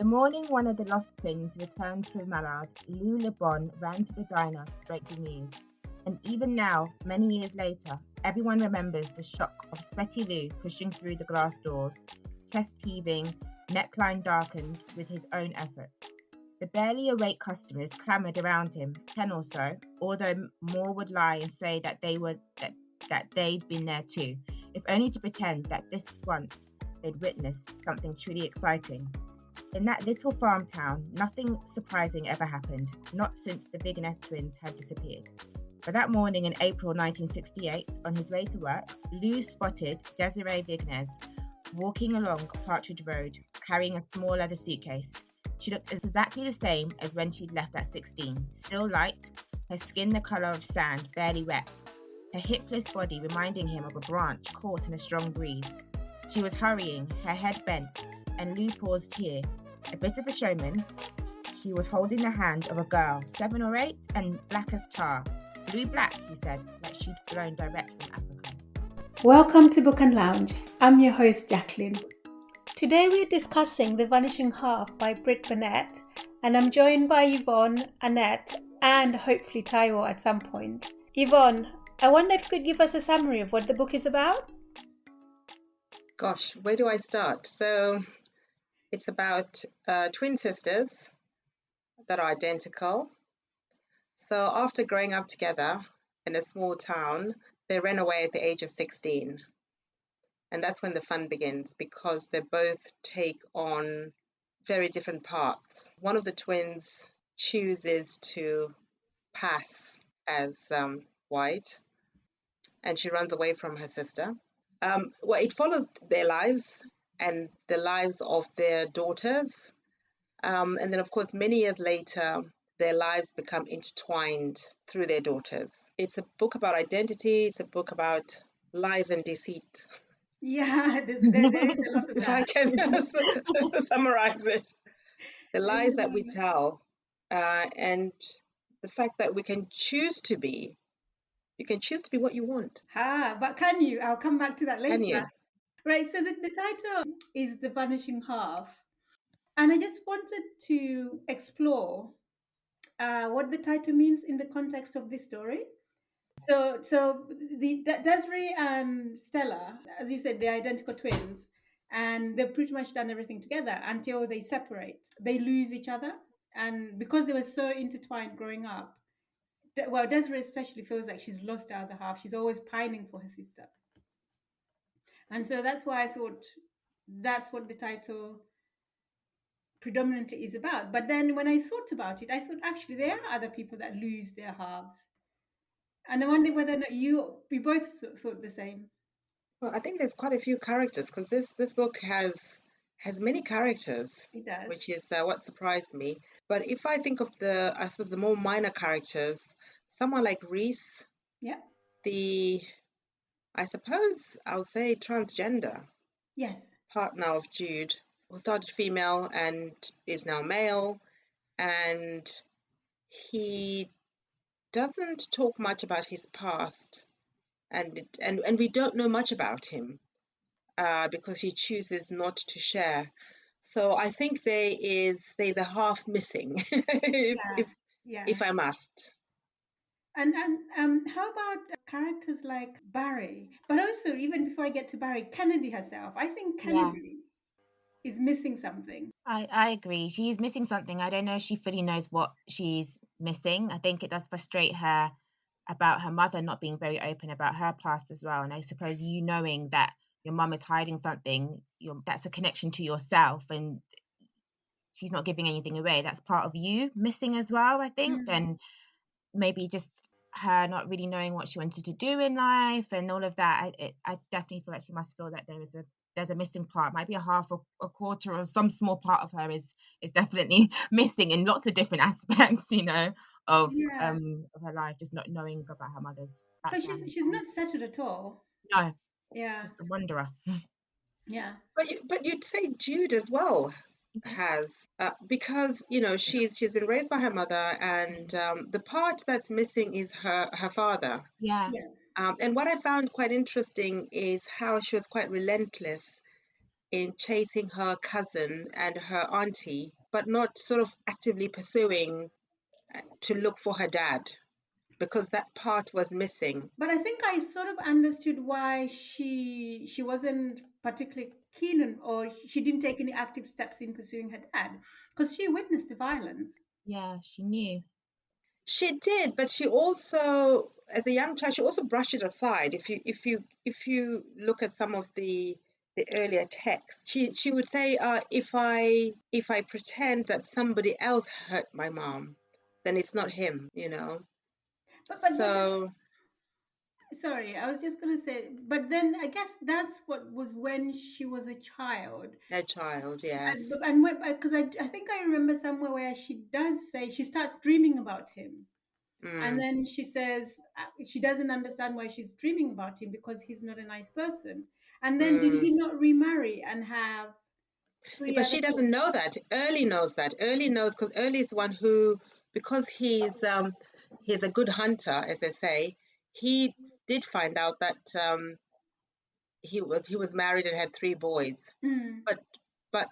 The morning one of the lost twins returned to Mallard, Lou Le Bon ran to the diner to break the news. And even now, many years later, everyone remembers the shock of sweaty Lou pushing through the glass doors, chest heaving, neckline darkened with his own effort. The barely awake customers clamoured around him, 10 or so, although more would lie and say that they'd been there too, if only to pretend that this once they'd witnessed something truly exciting. In that little farm town, nothing surprising ever happened, not since the Vignes twins had disappeared. But that morning in April 1968, on his way to work, Lou spotted Desiree Vignes walking along Partridge Road, carrying a small leather suitcase. She looked exactly the same as when she'd left at 16, still light, her skin the colour of sand, barely wet, her hipless body reminding him of a branch caught in a strong breeze. She was hurrying, her head bent, and Lou paused here. A bit of a showman, she was holding the hand of a girl, 7 or 8, and black as tar. Blue black, he said, like she'd flown direct from Africa. Welcome to Book and Lounge. I'm your host, Jacqueline. Today we're discussing The Vanishing Half by Brit Bennett, and I'm joined by Yvonne, Annette, and hopefully Taiwo at some point. Yvonne, I wonder if you could give us a summary of what the book is about? Gosh, where do I start? So it's about twin sisters that are identical. So after growing up together in a small town, they ran away at the age of 16. And that's when the fun begins, because they both take on very different paths. One of the twins chooses to pass as white, and she runs away from her sister. It follows their lives and the lives of their daughters. And then, of course, many years later, their lives become intertwined through their daughters. It's a book about identity. It's a book about lies and deceit. Yeah, there is a lot of If I that. can summarize it. The lies that we tell and the fact that we can choose to be. You can choose to be what you want. But can you? I'll come back to that later. Can you? Right, so the title is The Vanishing Half. And I just wanted to explore what the title means in the context of this story. So the Desiree and Stella, as you said, they're identical twins, and they've pretty much done everything together until they separate. They lose each other, and because they were so intertwined growing up, Desiree especially feels like she's lost her other half. She's always pining for her sister, and so that's why I thought that's what the title predominantly is about. But then when I thought about it, I thought actually there are other people that lose their halves. And I wonder whether or not we both thought the same. Well, I think there's quite a few characters, because this book has many characters. It does. Which is what surprised me. But if I think of I suppose the more minor characters, someone like Reese, Yeah. I suppose I'll say transgender. Yes. Partner of Jude, who started female and is now male, and he doesn't talk much about his past, and we don't know much about him because he chooses not to share. So I think there's a half missing, if I must. And how about characters like Barry? But also, even before I get to Barry, Kennedy herself. I think Kennedy is missing something. I agree. She's missing something. I don't know if she fully knows what she's missing. I think it does frustrate her about her mother not being very open about her past as well. And I suppose you knowing that your mum is hiding something, that's a connection to yourself, and she's not giving anything away. That's part of you missing as well, I think. And maybe just her not really knowing what she wanted to do in life and all of that. I definitely feel like she must feel that there's a missing part, might be a half or a quarter or some small part of her is definitely missing in lots of different aspects, of her life, just not knowing about her mother's background. But she's not settled at all. No. Yeah. Just a wanderer. Yeah. But you'd say Jude as well has because she's been raised by her mother, and the part that's missing is her father. Yeah. And what I found quite interesting is how she was quite relentless in chasing her cousin and her auntie, but not sort of actively pursuing to look for her dad, because that part was missing. But I think I sort of understood why she wasn't particularly keen on, or she didn't take any active steps in pursuing her dad, because she witnessed the violence. Yeah, she knew. She did, but she also, as a young child, she also brushed it aside. If you look at some of the earlier texts, she would say, if I pretend that somebody else hurt my mom, then it's not him, you know. But was it? So Sorry, I was just gonna say. But then I guess that's what was when she was a child. a child, yes. And because I think I remember somewhere where she does say she starts dreaming about him. And Mm, then she says she doesn't understand why she's dreaming about him because he's not a nice person. And then did mm. he not remarry and have three But other she doesn't kids? know that. Early knows that. Early knows because Early is the one who, because he's a good hunter, as they say. He did find out that he was married and had three boys. Mm. But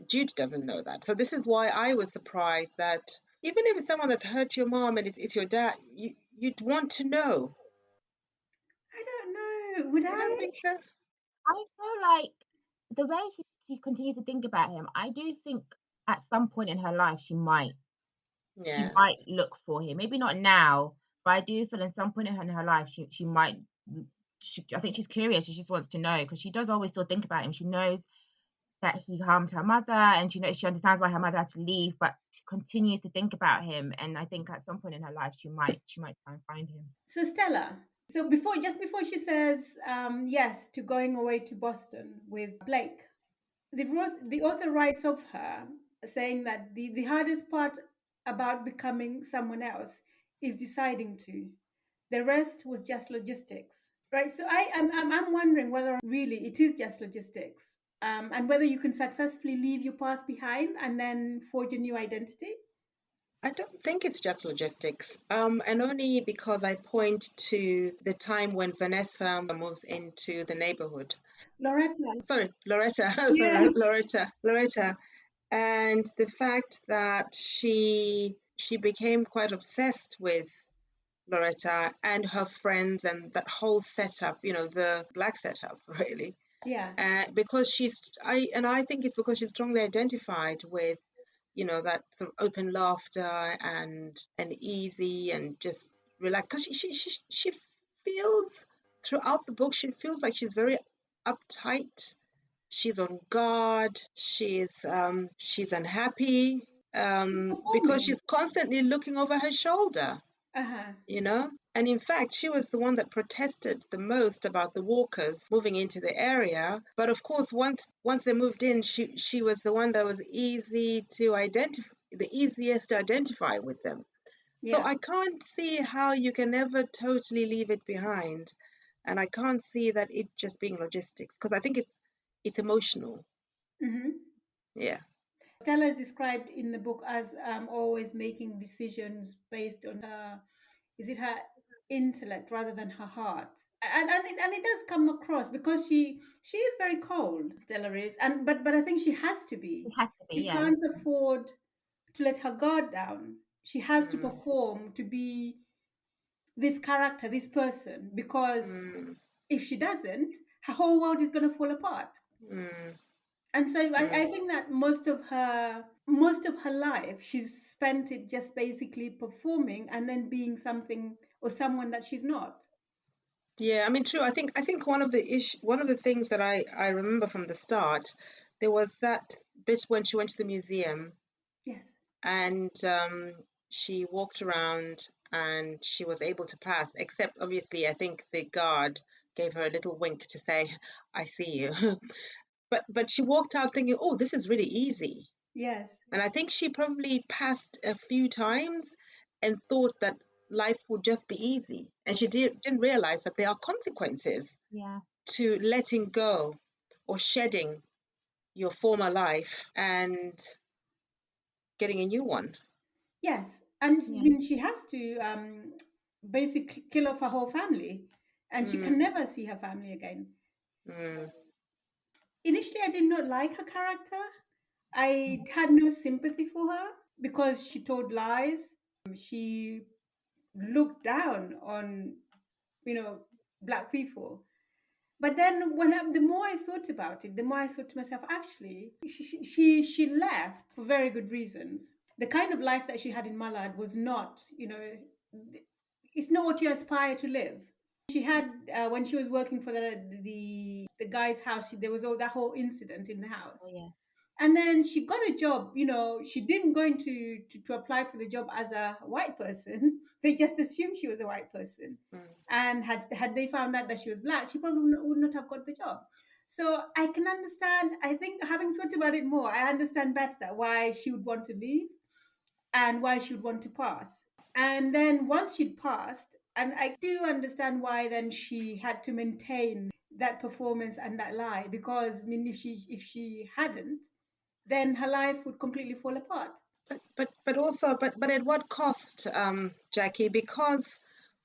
Jude doesn't know that. So this is why I was surprised that even if it's someone that's hurt your mom and it's your dad, you'd want to know. I don't know. Would You don't I? think so? I feel like the way she continues to think about him, I do think at some point in her life she Yeah. might look for him. Maybe not now, but I do feel in some point in her life she might. I think she's curious. She just wants to know because she does always still think about him. She knows that he harmed her mother, and she understands why her mother had to leave, but she continues to think about him. And I think at some point in her life she might try and find him. So Stella. So just before she says yes to going away to Boston with Blake, the author writes of her saying that the hardest part about becoming someone else is deciding to. The rest was just logistics, right? So I'm wondering whether really it is just logistics, and whether you can successfully leave your past behind and then forge a new identity. I don't think it's just logistics, and only because I point to the time when Vanessa moves into the neighborhood. Loretta, Sorry, Loretta. Sorry, yes, Loretta, and the fact that she became quite obsessed with Loretta and her friends and that whole setup, the black setup, really. yeah, Because I think it's because she's strongly identified with that sort of open laughter and easy and just relax, because she feels throughout the book, she feels like she's very uptight, she's on guard, she's unhappy, she's because performing. she's constantly looking over her shoulder, Uh-huh. and in fact, she was the one that protested the most about the walkers moving into the area. But of course, once they moved in, she was the one that was the easiest to identify with them. So Yeah. I can't see how you can ever totally leave it behind, and I can't see that it just being logistics, because I think it's emotional. Mm-hmm. Yeah. Stella is described in the book as always making decisions based on is it her intellect rather than her heart, and it does come across because she is very cold. Stella is, and but I think she has to be. It has to be, She yeah. can't afford to let her guard down. She has to Mm, perform to be this character, this person, because mm, if she doesn't, her whole world is going to fall apart. mm, And so mm. I think that most of her life she's spent it just basically performing and then being something or someone that she's not. Yeah, I mean, true. I think one of the things that I remember from the start, there was that bit when she went to the museum Yes. and she walked around and she was able to pass, except obviously I think the guard gave her a little wink to say, "I see you." But she walked out thinking, "Oh, this is really easy." Yes. And I think she probably passed a few times and thought that life would just be easy. And she didn't realize that there are consequences Yeah. to letting go or shedding your former life and getting a new one. Yes. And Yeah. when she has to basically kill off her whole family and she can Mm, never see her family again. mm. Initially, I did not like her character. I had no sympathy for her because she told lies. She looked down on, you know, black people. But then the more I thought about it, the more I thought to myself, actually, she left for very good reasons. The kind of life that she had in Malad was not, it's not what you aspire to live. She had when she was working for the guy's house, there was all that whole incident in the house. Oh, yeah. And then she got a job. She didn't go into to apply for the job as a white person. They just assumed she was a white person. Mm. And had they found out that she was black, she probably would not have got the job. So I can understand. I think, having thought about it more, I understand better why she would want to leave and why she would want to pass. And then once she'd passed, and I do understand why then she had to maintain that performance and that lie, because I mean, if she hadn't, then her life would completely fall apart. But at what cost, Jackie? Because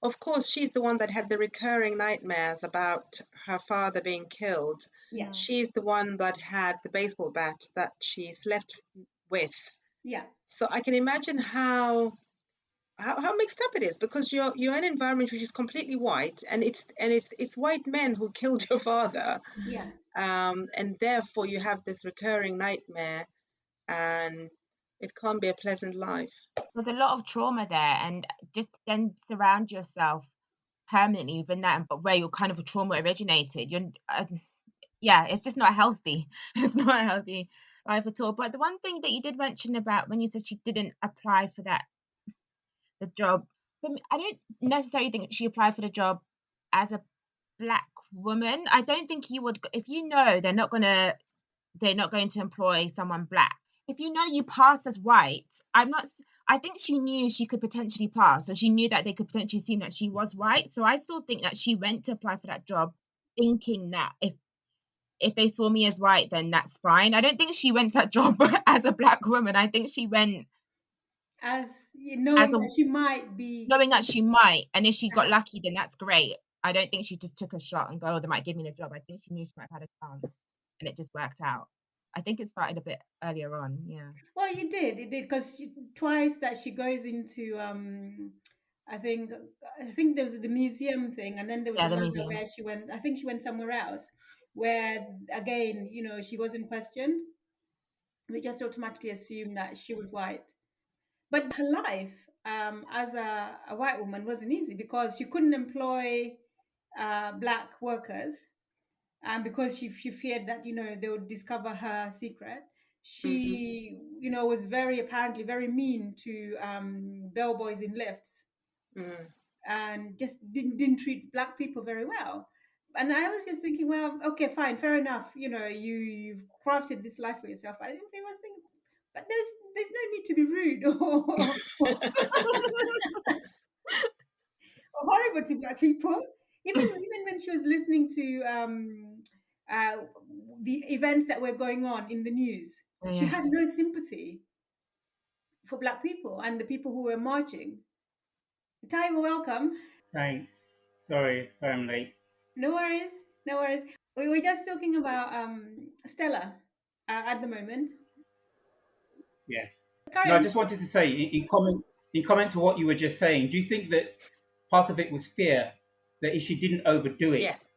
of course she's the one that had the recurring nightmares about her father being killed. Yeah. She's the one that had the baseball bat that she slept with. Yeah. So I can imagine how mixed up it is, because you're in an environment which is completely white, and it's white men who killed your father, Yeah. and therefore you have this recurring nightmare, and it can't be a pleasant life. There's a lot of trauma there, and just then surround yourself permanently within that, but where your kind of trauma originated, yeah, it's just not healthy. It's not a healthy life at all. But the one thing that you did mention about when you said she didn't apply for the job, I don't necessarily think she applied for the job as a black woman. I don't think you would, if you know they're not going to employ someone black. If you know you pass as white, I think she knew she could potentially pass. So she knew that they could potentially see that she was white. So I still think that she went to apply for that job thinking that if they saw me as white, then that's fine. I don't think she went to that job as a black woman. I think she went As as knowing a that she might be. knowing that she might, and if she got Uh-huh. lucky, then that's great. I don't think she just took a shot and go, oh, they might give me the job. I think she knew she might have had a chance, and it just worked out. I think it started a bit earlier on. Yeah. Well, it did, because twice that she goes into I think I think there was the museum thing, and then there was Yeah, the another museum. where she went. I think she went somewhere else, where again, she wasn't questioned. We just automatically assumed that she was white. But her life as a white woman wasn't easy, because she couldn't employ black workers, because she feared that they would discover her secret. Hmm. She was apparently very mean to bellboys in lifts, Mm. and just didn't treat black people very well. And I was just thinking, well, okay, fine, fair enough. You've crafted this life for yourself. I didn't think I was thinking, but there's no need to be rude or horrible to black people. Even when she was listening to uh, the events that were going on in the news, Oh, she yeah. had no sympathy for black people and the people who were marching. Ty, welcome. Thanks. Sorry if I'm late. No worries, no worries. We were just talking about Stella at the moment. Yes. Carry No, I on. just wanted to say in comment to what you were just saying. Do you think that part of it was fear that if she didn't overdo it, Yes.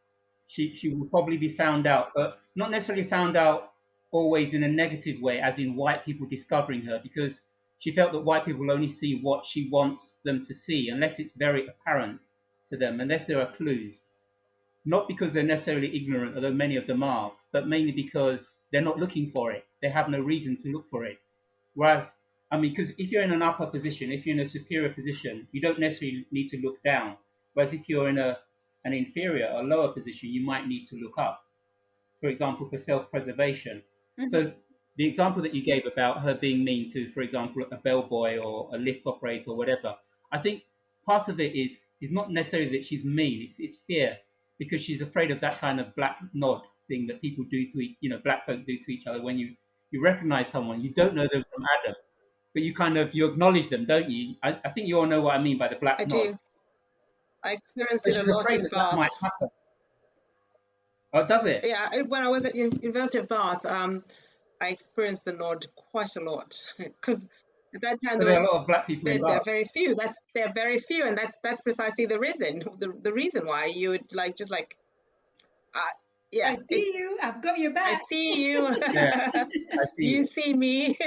she would probably be found out, but not necessarily found out always in a negative way, as in white people discovering her, because she felt that white people only see what she wants them to see, unless it's very apparent to them, unless there are clues. Not because they're necessarily ignorant, although many of them are, but mainly because they're not looking for it. They have no reason to look for it. Whereas, I mean, because if you're in an upper position, if you're in a superior position, you don't necessarily need to look down. Whereas if you're in an inferior or lower position, you might need to look up, for example, for self-preservation. Mhm. So the example that you gave about her being mean to, for example, a bellboy or a lift operator or whatever, I think part of it is not necessarily that she's mean. It's fear, because she's afraid of that kind of black nod thing that people do to black folk do to each other when you recognize someone, you don't know them from Adam, but you acknowledge them, don't you? I think you all know what I mean by the I black nod. do. I experienced So it a she's lot afraid in that that Bath. might happen. Oh, does it? Yeah, when I was at University of Bath, I experienced the nod quite a lot because at that time So there are a lot of black people in there are Bath. very few. They're very few, and that's precisely the reason. The reason why you would uh, yeah, I see you. I've got your I back. see you, Yeah, I see. you see me.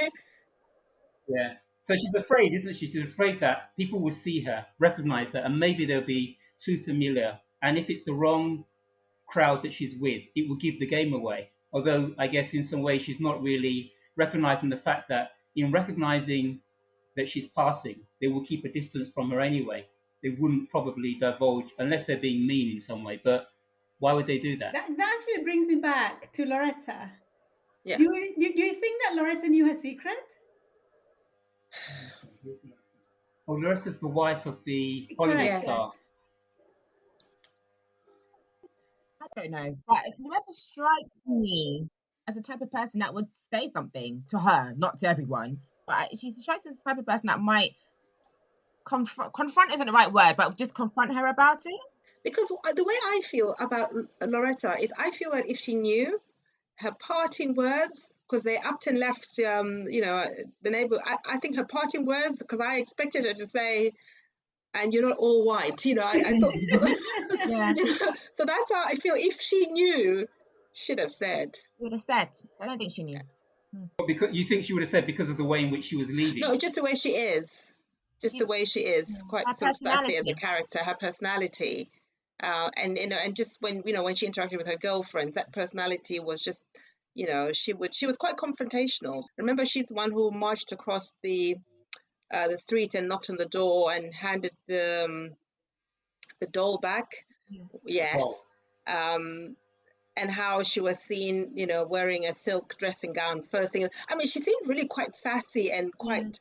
Yeah. So she's afraid, isn't she? She's afraid that people will see her, recognize her, and maybe they'll be too familiar. And if it's the wrong crowd that she's with, it will give the game away. Although I guess in some ways she's not really recognizing the fact that in recognizing that she's passing, they will keep a distance from her anyway. They wouldn't probably divulge unless they're being mean in some way. But why would they do that? That actually brings me back to Loretta. Yeah. Do you think that Loretta knew her secret? Oh, Loretta's the wife of the Hollywood Correct, Yes. star. I don't know, but Loretta strikes me as the type of person that would say something to her, not to everyone. But she strikes me as the type of person that might confront isn't the right word, but just confront her about it. Because the way I feel about Loretta is, I feel that if she knew her parting words, because they upped and left, the neighbor. I think her parting words, because I expected her to say, "And you're not all white," I thought. Yeah. So that's how I feel. If she knew, she'd have said. She would have said. So I don't think she knew. But because you think she would have said because of the way in which she was leaving? No, just the way she is. Just She, the way she is, yeah, quite her sort of sassy as a personality. character. Her personality, and just when when she interacted with her girlfriends, that personality was just, she was quite confrontational. Remember, she's the one who marched across the street and knocked on the door and handed the doll back. Yeah. Yes. Oh, And how she was seen, wearing a silk dressing gown first thing. I mean, she seemed really quite sassy and Yeah. quite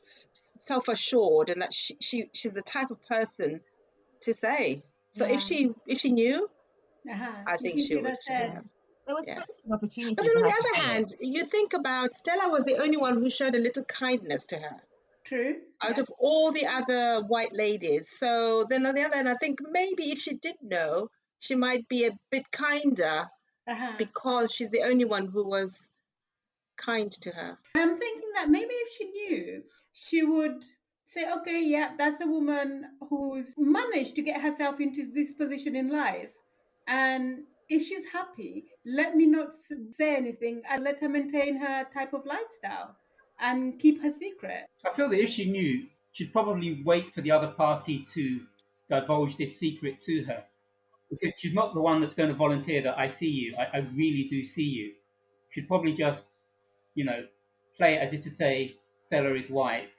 self-assured, and that she's the type of person to say. So Yeah. if she knew, I You think think she she'd would have said, have. There was Yeah. plenty of But opportunity then for on her the to other say it. hand, you think about Stella was the only one who showed a little kindness to her true? out Yeah. of all the other white ladies. So then on the other hand, I think maybe if she did know, she might be a bit kinder Uh-huh. because she's the only one who was kind to her. I'm thinking that maybe if she knew, she would say, okay, yeah, that's a woman who's managed to get herself into this position in life. And if she's happy, let me not say anything and let her maintain her type of lifestyle and keep her secret. I feel that if she knew, she'd probably wait for the other party to divulge this secret to her. Because she's not the one that's going to volunteer that I see you, I really do see you. She'd probably just, play it as if to say Stella is white,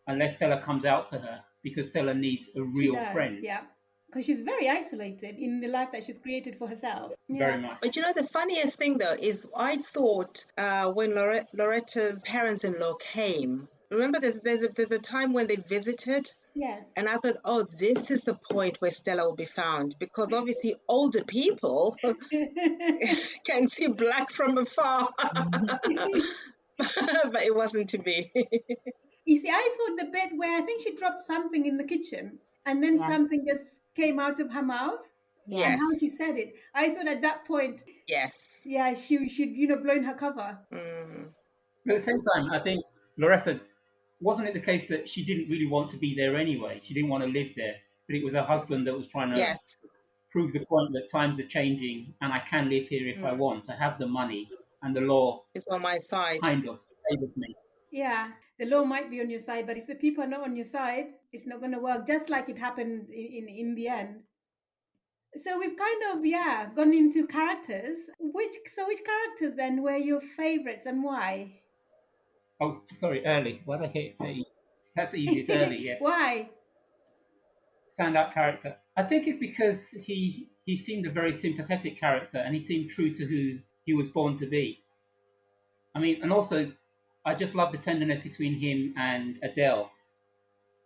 unless Stella comes out to her, because Stella needs a She real does, friend. yeah. Because she's very isolated in the life that she's created for herself. Yeah. Very much. But the funniest thing though is, I thought when Loretta's parents-in-law came, remember there's a time when they visited, Yes. and I thought, oh, this is the point where Stella will be found, because obviously older people can see black from afar. But it wasn't to be. You see, I thought the bit where I think she dropped something in the kitchen and then Yeah. something just came out of her mouth Yeah. and Yes. how she said it. I thought at that point, Yes. yeah, she should, blown her cover. Mm. But at the same time, I think Loretta, wasn't it the case that she didn't really want to be there anyway? She didn't want to live there, but it was her husband that was trying to Yes. prove the point that times are changing and I can live here if I want. I have the money and the law It's on my side. kind of favors me. Yeah, the law might be on your side, but if the people are not on your side, it's not going to work. Just like it happened in the end. So we've kind of gone into characters. Which characters then were your favorites and why? Oh, sorry, early. Why did I say? That's easy. It's early. Yes. Why? Standout character. I think it's because he seemed a very sympathetic character and he seemed true to who he was born to be. I mean, and also, I just love the tenderness between him and Adele.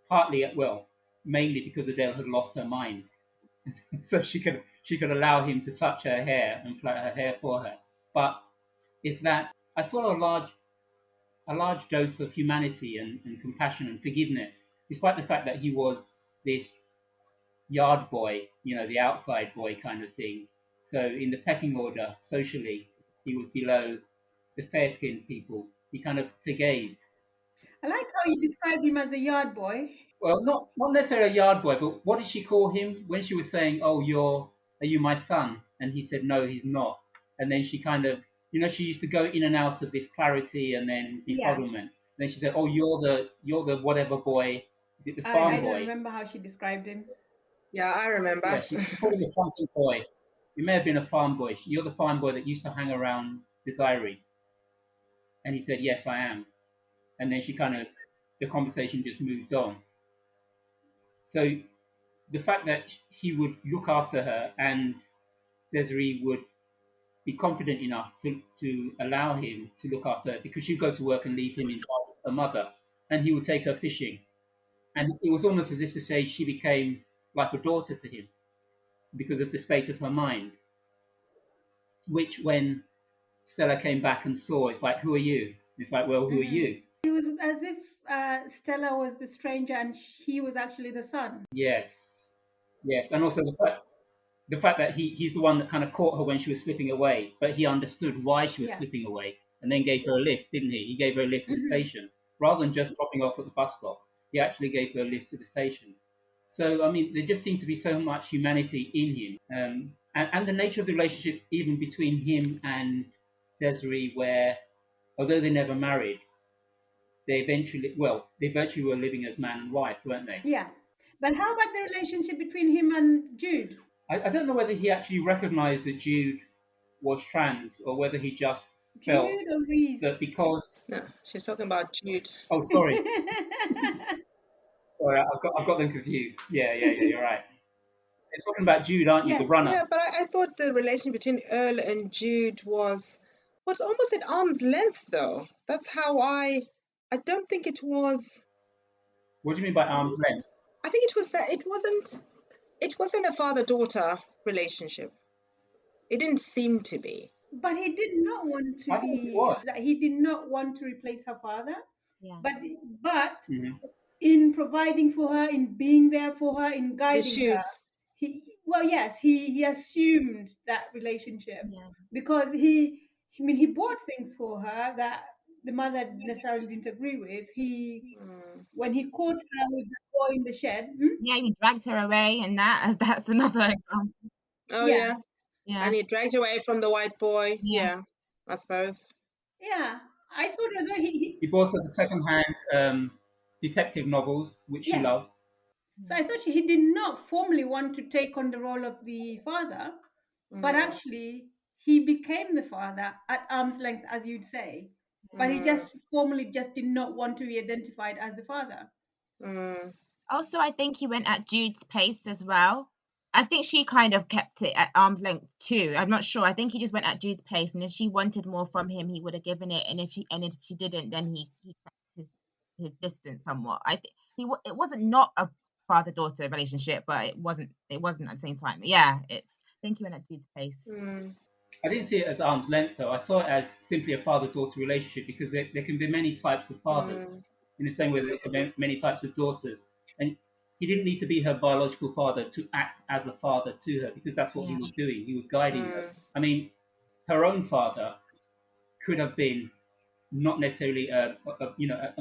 Partly, well, mainly because Adele had lost her mind, so she could allow him to touch her hair and plait her hair for her. But it's that I saw a large dose of humanity and compassion and forgiveness, despite the fact that he was this yard boy, the outside boy kind of thing. So in the pecking order, socially, he was below the fair-skinned people. He kind of forgave. I like how you described him as a yard boy. Well, not necessarily a yard boy, but what did she call him when she was saying, "Oh, are you my son?" And he said, "No, he's not." And then she kind of, she used to go in and out of this clarity and then Yeah. befuddlement. And then she said, "Oh, you're the whatever boy. Is it the I farm don't boy?" remember how she described him. Yeah, I remember. Yeah, she called him a something boy. It may have been a farm boy. You're the farm boy that used to hang around Desiree. And he said, "Yes, I am." And then the conversation just moved on. So the fact that he would look after her and Desiree would be confident enough to allow him to look after her because she'd go to work and leave him in charge of her mother, and he would take her fishing. And it was almost as if to say she became like a daughter to him because of the state of her mind, which when Stella came back and saw, it's like, "Who are you?" It's like, "Well, who are you?" It was as if Stella was the stranger and he was actually the son. Yes, yes, and also the fact that he's the one that kind of caught her when she was slipping away, but he understood why she was Yeah. slipping away and then gave her a lift, didn't he? He gave her a lift to the station rather than just dropping off at the bus stop. He actually gave her a lift to the station. So, I mean, there just seemed to be so much humanity in him. And the nature of the relationship, even between him and Desiree, where although they never married, they virtually were living as man and wife, weren't they? Yeah. But how about the relationship between him and Jude? I don't know whether he actually recognized that Jude was trans or whether he just felt Jude or Reese? that because. No, she's talking about Jude. Oh, sorry. Sorry, I've got them confused. Yeah, you're right. You're talking about Jude, aren't you? The Yes. runner. Yeah, but I thought the relation between Earl and Jude was almost at arm's length, though. That's how I don't think it was. What do you mean by arm's length? I think it was that it wasn't a father-daughter relationship. It didn't seem to be. But he did not want to I thought it be. was. He did not want to replace her father. Yeah. But Mhm. in providing for her, in being there for her, in The guiding her, shoes. he assumed that relationship Yeah. because he bought things for her that the mother necessarily didn't agree with. When he caught her with the boy in the shed. Yeah, he dragged her away, and that's another example. Oh Yeah. yeah. Yeah. And he dragged away from the white boy. Yeah. Yeah, I suppose. Yeah, I thought although He bought her the second-hand detective novels, which she Yeah. loved. So I thought he did not formally want to take on the role of the father, but actually he became the father at arm's length, as you'd say. But he just formally just did not want to be identified as the father. Also, I think he went at Jude's pace as well. I think she kind of kept it at arm's length too. I'm not sure. I think he just went at Jude's pace, and if she wanted more from him, he would have given it. And if she didn't, then he kept his distance somewhat. I think it wasn't not a father daughter relationship, but it wasn't at the same time. Yeah, I think he went at Jude's pace. I didn't see it as arm's length, though. I saw it as simply a father-daughter relationship because there can be many types of fathers in the same way that there can be many types of daughters. And he didn't need to be her biological father to act as a father to her because that's what he was doing. He was guiding her. I mean, her own father could have been not necessarily an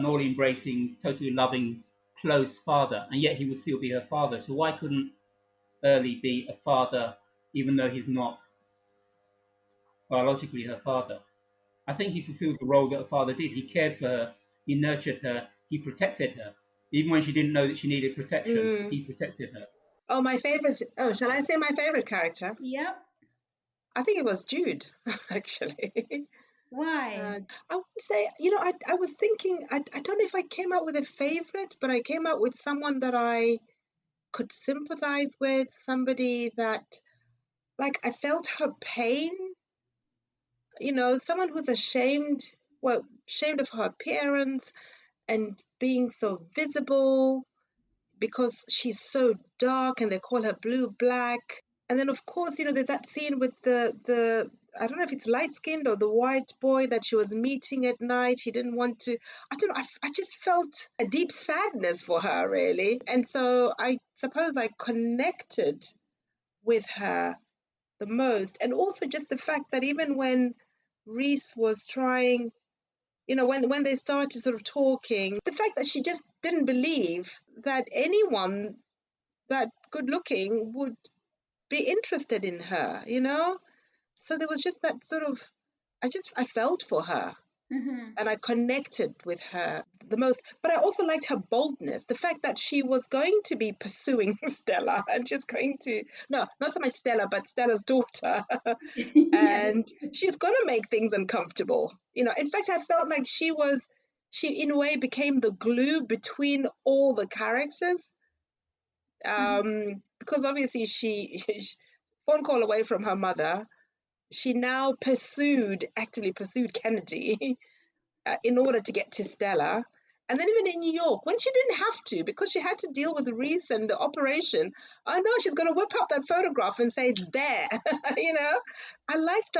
all-embracing, totally loving, close father, and yet he would still be her father. So why couldn't Early be a father even though he's not biologically her father? I think he fulfilled the role that a father did. He cared for her, he nurtured her, he protected her. Even when she didn't know that she needed protection, he protected her. Oh, my favorite. Oh, shall I say my favorite character? Yep. I think it was Jude, actually. Why? I would say, I was thinking, I don't know if I came out with a favorite, but I came out with someone that I could sympathize with, somebody that, like, I felt her pain, someone who's ashamed of her appearance and being so visible because she's so dark and they call her blue black. And then of course, there's that scene with the I don't know if it's light skinned or the white boy that she was meeting at night. He didn't want to, I don't know, I just felt a deep sadness for her, really. And so I suppose I connected with her the most. And also just the fact that even when Reese was trying, when they started sort of talking, the fact that she just didn't believe that anyone that good looking would be interested in her, So there was just that sort of, I felt for her. Mm-hmm. And I connected with her the most. But I also liked her boldness, the fact that she was going to be pursuing Stella and just going to, no, not so much Stella, but Stella's daughter. And Yes. she's going to make things uncomfortable. In fact, I felt like she in a way became the glue between all the characters. Because obviously she phone call away from her mother, she now actively pursued Kennedy in order to get to Stella. And then even in New York, when she didn't have to, because she had to deal with Reese and the operation, I know she's going to whip up that photograph and say, there, I liked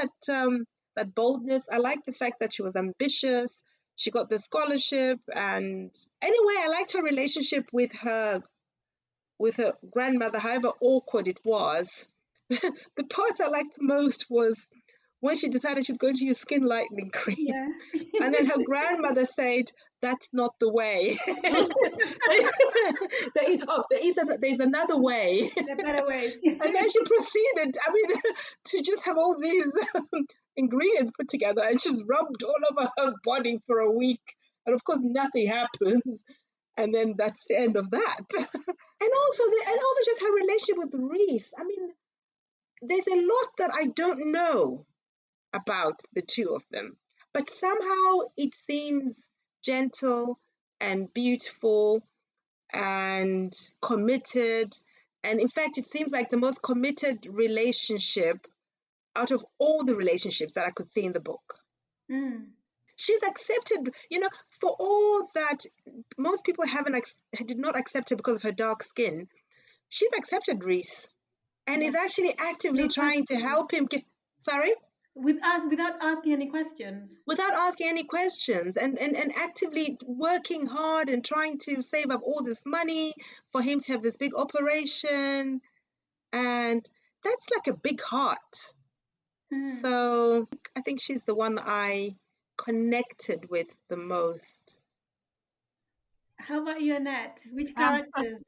that boldness. I liked the fact that she was ambitious. She got the scholarship. And anyway, I liked her relationship with her grandmother, however awkward it was. The part I liked the most was when she decided she's going to use skin lightening cream. Yeah. And then her grandmother said, that's not the way. There's another way. There are better ways. And then she proceeded, to just have all these ingredients put together and she's rubbed all over her body for a week. And of course, nothing happens. And then that's the end of that. And also just her relationship with Reese. There's a lot that I don't know about the two of them, but somehow it seems gentle and beautiful and committed. And in fact, it seems like the most committed relationship out of all the relationships that I could see in the book. Mm. She's accepted, for all that most people did not accept her because of her dark skin. She's accepted Reese and is Yes. actually actively No trying to questions. help him sorry? Without asking any questions. Without asking any questions and actively working hard and trying to save up all this money for him to have this big operation. And that's like a big heart. Mm. So I think she's the one I connected with the most. How about you, Annette? Which Um, characters,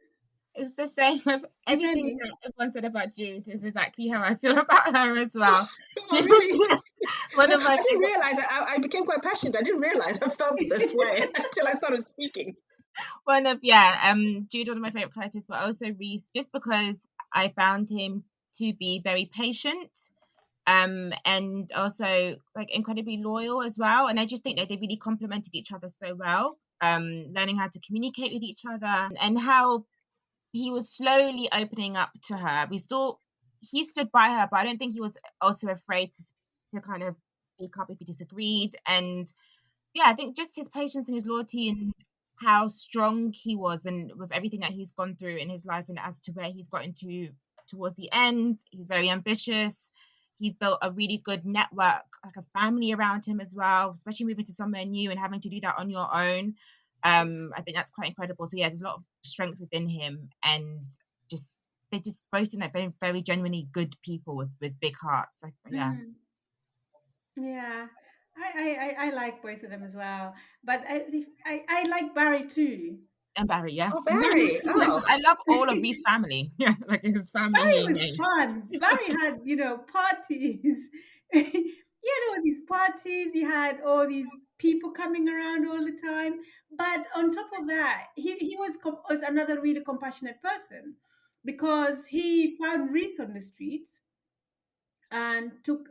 it's the same with if everything any? that everyone said about Jude is exactly how I feel about her as well. Oh, really? One of my I didn't favorite, realize, I became quite passionate. I didn't realize I felt this way until I started speaking. Jude, one of my favorite characters, but also Reese, just because I found him to be very patient, and also like incredibly loyal as well. And I just think that they really complemented each other so well. Learning how to communicate with each other and how he was slowly opening up to her. He stood by her, but I don't think he was also afraid to kind of speak up if he disagreed. And yeah, I think just his patience and his loyalty and how strong he was, and with everything that he's gone through in his life, and as to where he's gotten to towards the end, he's very ambitious. He's built a really good network, like a family around him as well, especially moving to somewhere new and having to do that on your own. I think that's quite incredible. So yeah, there's a lot of strength within him, and they just both seem like very, very genuinely good people with big hearts. Like, yeah, Mm. Yeah, I like both of them as well. But I like Barry too. and Barry, yeah. Oh, Barry. Oh, I love all of Reese's family. Yeah, like his family he Barry was made. fun. Barry had, parties. He had all these parties. He had all these people coming around all the time. But on top of that, he was another really compassionate person because he found Reese on the streets and took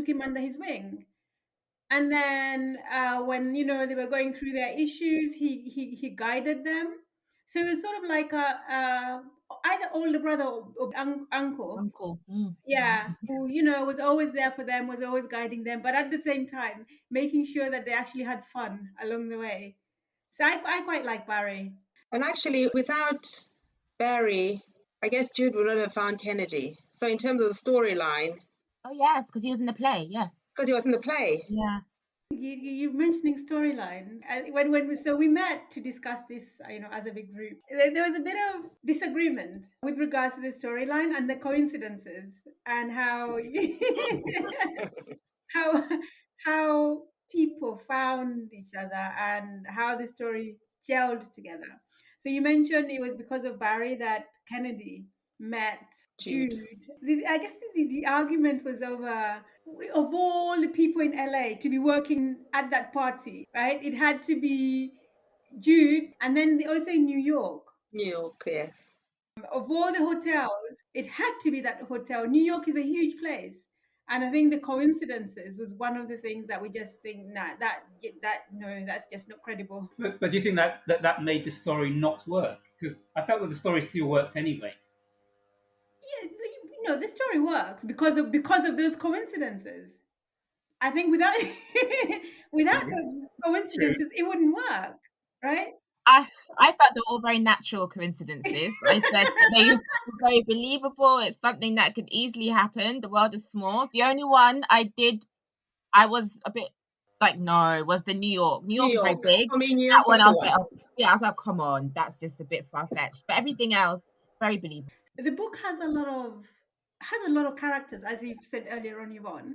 him under his wing. And then when they were going through their issues, he guided them. So it was sort of like a either older brother or uncle, Uncle. Mm. yeah, who was always there for them, was always guiding them, but at the same time making sure that they actually had fun along the way. So I quite like Barry. and actually, without Barry, I guess Jude would not have found Kennedy. So in terms of the storyline, Oh yes, because he was in the play. Yes. because he was in the play, Yeah. You mentioning storylines. So we met to discuss this, as a big group. There was a bit of disagreement with regards to the storyline and the coincidences and how how how people found each other and how the story gelled together. So you mentioned it was because of Barry that Kennedy met Jude. Jude. I guess the argument was over, of all the people in LA to be working at that party, right? It had to be Jude, and then also in New York. New York, yes. Of all the hotels, it had to be that hotel. New York is a huge place. And I think the coincidences was one of the things that we just think, nah, no, that's just not credible. But do you think that made the story not work? Because I felt that the story still worked anyway. Yeah, the story works because of those coincidences. I think without without those coincidences, it wouldn't work, right? I thought they were all very natural coincidences. I said that they were very believable. It's something that could easily happen. The world is small. The only one I was a bit like, no, was the New York. New New York is very York. big. I mean, New That York one was I the was like, one. oh, yeah, I was like, come on, that's just a bit far fetched. But everything else, very believable. The book has a lot of characters, as you've said earlier on, Yvonne.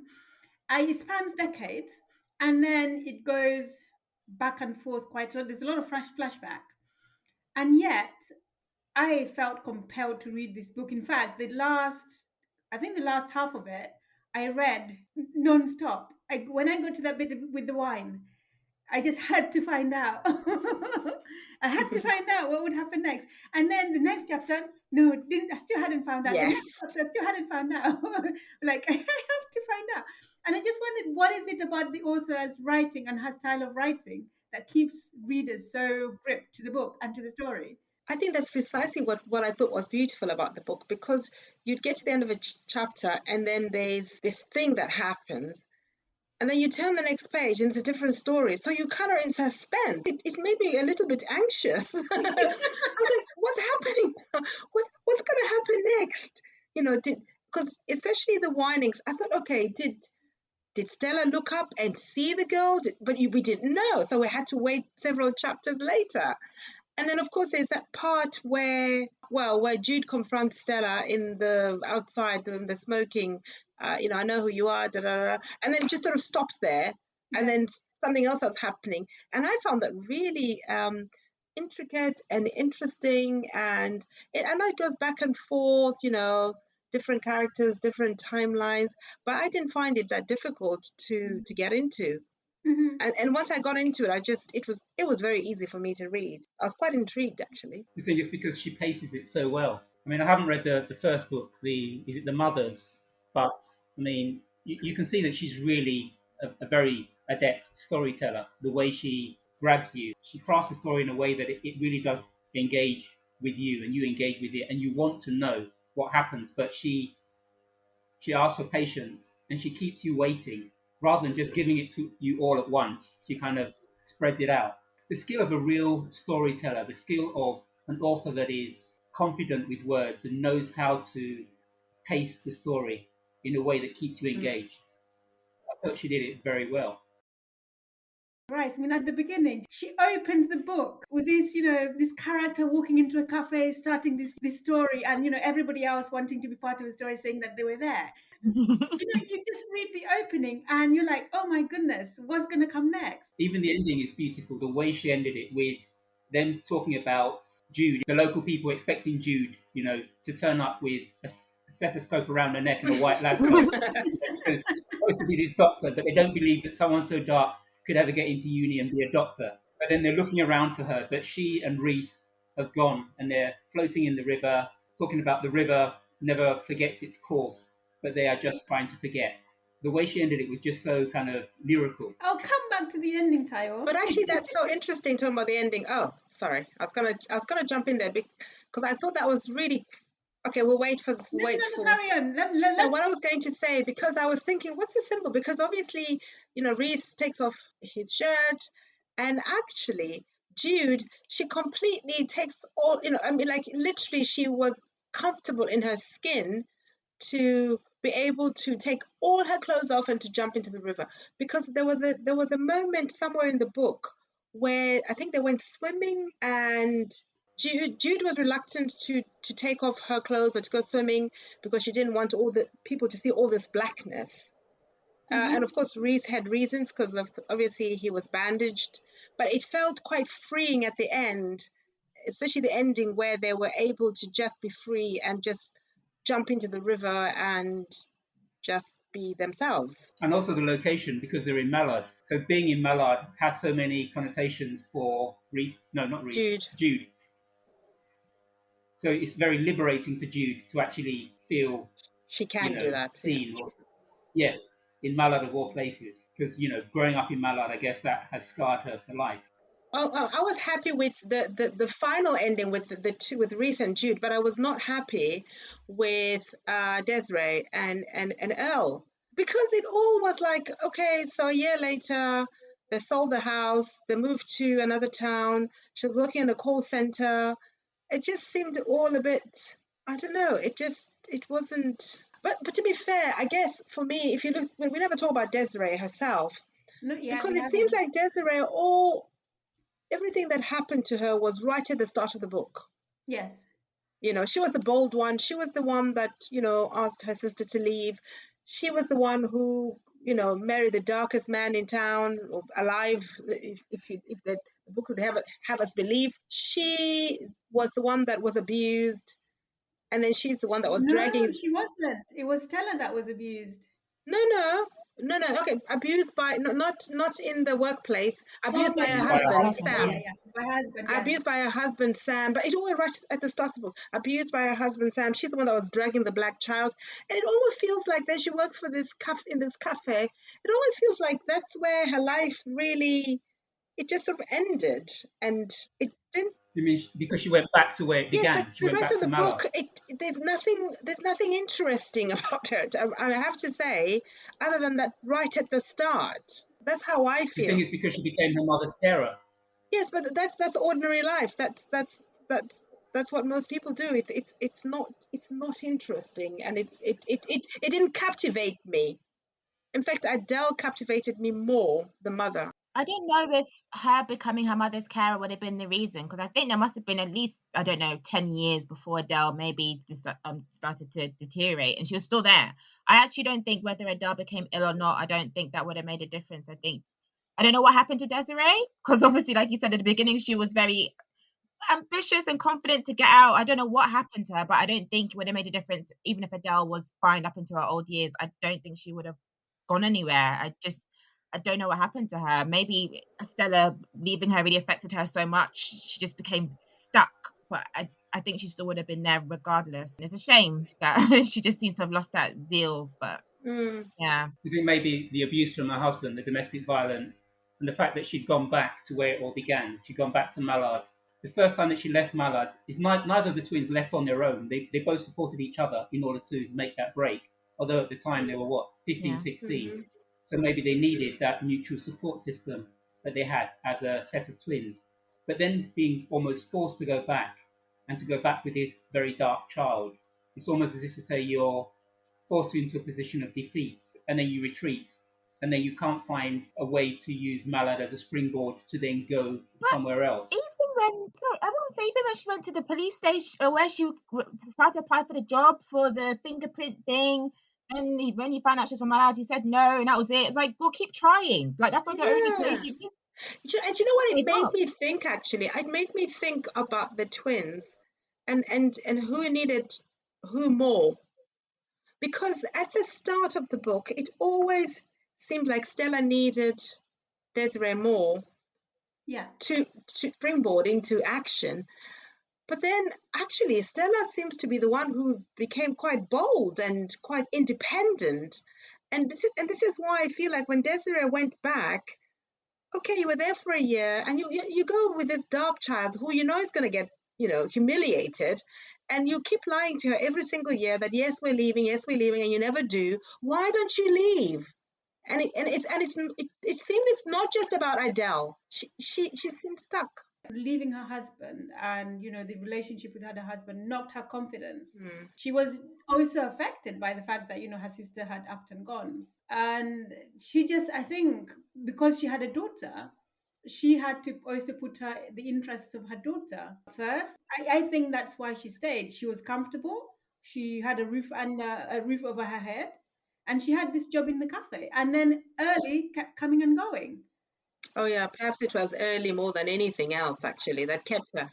It spans decades, and then it goes back and forth quite a lot. There's a lot of flashback, and yet I felt compelled to read this book. In fact, I think the last half of it, I read non-stop. When I got to that bit with the wine, I just had to find out. I had to find out what would happen next. And then the next chapter, no, didn't. I still hadn't found out. The Yes. next chapter, I still hadn't found out. Like, I have to find out. And I just wondered, what is it about the author's writing and her style of writing that keeps readers so gripped to the book and to the story? I think that's precisely what I thought was beautiful about the book, because you'd get to the end of a chapter and then there's this thing that happens, and then you turn the next page and it's a different story. So you kind of in suspense. It made me a little bit anxious. I was like, what's happening? What's going to happen next? Because especially the windings, I thought, okay, did Stella look up and see the girl? We didn't know, so we had to wait several chapters later. And then, of course, there's that part where Jude confronts Stella in the outside, in the smoking, I know who you are, da, da, da, and then it just sort of stops there, and then something else is happening. And I found that really intricate and interesting, and I know it goes back and forth, different characters, different timelines, but I didn't find it that difficult to get into. Mm-hmm. And once I got into it, it was very easy for me to read. I was quite intrigued, actually. I think it's because she paces it so well. I mean, I haven't read the first book, is it The Mothers? But I mean, you can see that she's really a very adept storyteller. The way she grabs you, she crafts the story in a way that it really does engage with you, and you engage with it, and you want to know what happens. But she asks for patience, and she keeps you waiting rather than just giving it to you all at once. She kind of spreads it out. The skill of a real storyteller, the skill of an author that is confident with words and knows how to pace the story in a way that keeps you engaged. I thought she did it very well. Right. I mean, at the beginning, she opens the book with this character walking into a cafe, starting this story, and everybody else wanting to be part of the story, saying that they were there. You just read the opening, and you're like, oh my goodness, what's going to come next? Even the ending is beautiful. The way she ended it with them talking about Jude, the local people expecting Jude, to turn up with a stethoscope around her neck and a white lab coat, because supposed to be this doctor, but they don't believe that someone so dark could ever get into uni and be a doctor. But then they're looking around for her, but she and Reese have gone, and they're floating in the river, talking about the river never forgets its course, but they are just trying to forget. The way she ended it was just so kind of lyrical. I'll come back to the ending, Tayo. But actually, that's so interesting talking about the ending. Oh, sorry, I was gonna jump in there because I thought that was really okay. We'll wait for carry on. No, what I was going to say, because I was thinking, what's the symbol? Because obviously, Reese takes off his shirt, and actually, Jude, she completely takes all, I mean, like literally, she was comfortable in her skin to be able to take all her clothes off and to jump into the river, because there was a moment somewhere in the book where I think they went swimming, and Jude was reluctant to take off her clothes or to go swimming because she didn't want all the people to see all this blackness. And of course, Reese had reasons because obviously he was bandaged, but it felt quite freeing at the end, especially the ending where they were able to just be free and just jump into the river and just be themselves. And also the location, because they're in Mallard. So being in Mallard has so many connotations for Reese. No, not Reese. Jude. So it's very liberating for Jude to actually feel she can do that. Seen. Yeah. Yes, in Mallard of all places, because growing up in Mallard, I guess that has scarred her for life. I was happy with the final ending with the two, with Reese and Jude, but I was not happy with Desiree and Earl, because it all was like, okay, so a year later they sold the house, they moved to another town, she was working in a call center. It just seemed all a bit, I don't know, it wasn't. But to be fair, I guess for me, if you look, we never talk about Desiree herself, because it seems like Desiree, everything that happened to her was right at the start of the book. Yes. She was the bold one. She was the one that, asked her sister to leave. She was the one who, married the darkest man in town, or alive, if the book would have us believe. She was the one that was abused. And then she's the one that was dragging. No, she wasn't. It was Stella that was abused. No. Okay, abused by not in the workplace. Abused by her husband, Sam. By husband, yes. Abused by her husband, Sam. But it all right at the start of the book. Abused by her husband, Sam. She's the one that was dragging the black child, and it almost feels like then she works for this cafe. It always feels like that's where her life really. It just sort of ended, and it didn't. You mean because she went back to where it began? Yes, but the rest of the book, there's nothing interesting about it. I have to say, other than that, right at the start. That's how I feel. You think it's because she became her mother's carer? Yes, but that's ordinary life. That's what most people do. It's not interesting, and it didn't captivate me. In fact, Adele captivated me more, the mother. I don't know if her becoming her mother's carer would have been the reason, because I think there must have been at least, I don't know, 10 years before Adele maybe started to deteriorate, and she was still there. I actually don't think whether Adele became ill or not, I don't think that would have made a difference. I don't know what happened to Desiree, because obviously, like you said at the beginning, she was very ambitious and confident to get out. I don't know what happened to her, but I don't think it would have made a difference. Even if Adele was fine up into her old years, I don't think she would have gone anywhere. I don't know what happened to her. Maybe Stella leaving her really affected her so much she just became stuck. But I think she still would have been there regardless. And it's a shame that she just seemed to have lost that zeal. But yeah. You think maybe the abuse from her husband, the domestic violence, and the fact that she'd gone back to where it all began. She'd gone back to Mallard. The first time that she left Mallard, is neither of the twins left on their own. They both supported each other in order to make that break. Although at the time they were 15, 16. Mm-hmm. So maybe they needed that mutual support system that they had as a set of twins. But then being almost forced to go back, and to go back with this very dark child, it's almost as if to say you're forced you into a position of defeat, and then you retreat, and then you can't find a way to use Mallard as a springboard to then go somewhere else. Even when she went to the police station, where she tried to apply for the job for the fingerprint thing, and when he found out she was from Mallard, he said no, and that was it. It's like, well, keep trying. Like, that's not the only place you just. And do you know what it made me think? Actually, it made me think about the twins, and who needed who more. Because at the start of the book, it always seemed like Stella needed Desiree more to springboard into action. But then actually Stella seems to be the one who became quite bold and quite independent. And this is why I feel like when Desiree went back, okay, you were there for a year, and you go with this dark child who is going to get humiliated, and you keep lying to her every single year that yes we're leaving, and you never do. Why don't you leave? And it seems it's not just about Adele. She seems stuck. Leaving her husband and, the relationship with her husband knocked her confidence. Mm. She was also affected by the fact that, her sister had upped and gone. And she just, I think, because she had a daughter, she had to also put the interests of her daughter first. I think that's why she stayed. She was comfortable. She had a roof over her head, and she had this job in the cafe. And then Early kept coming and going. Oh yeah, perhaps it was Early more than anything else actually that kept her.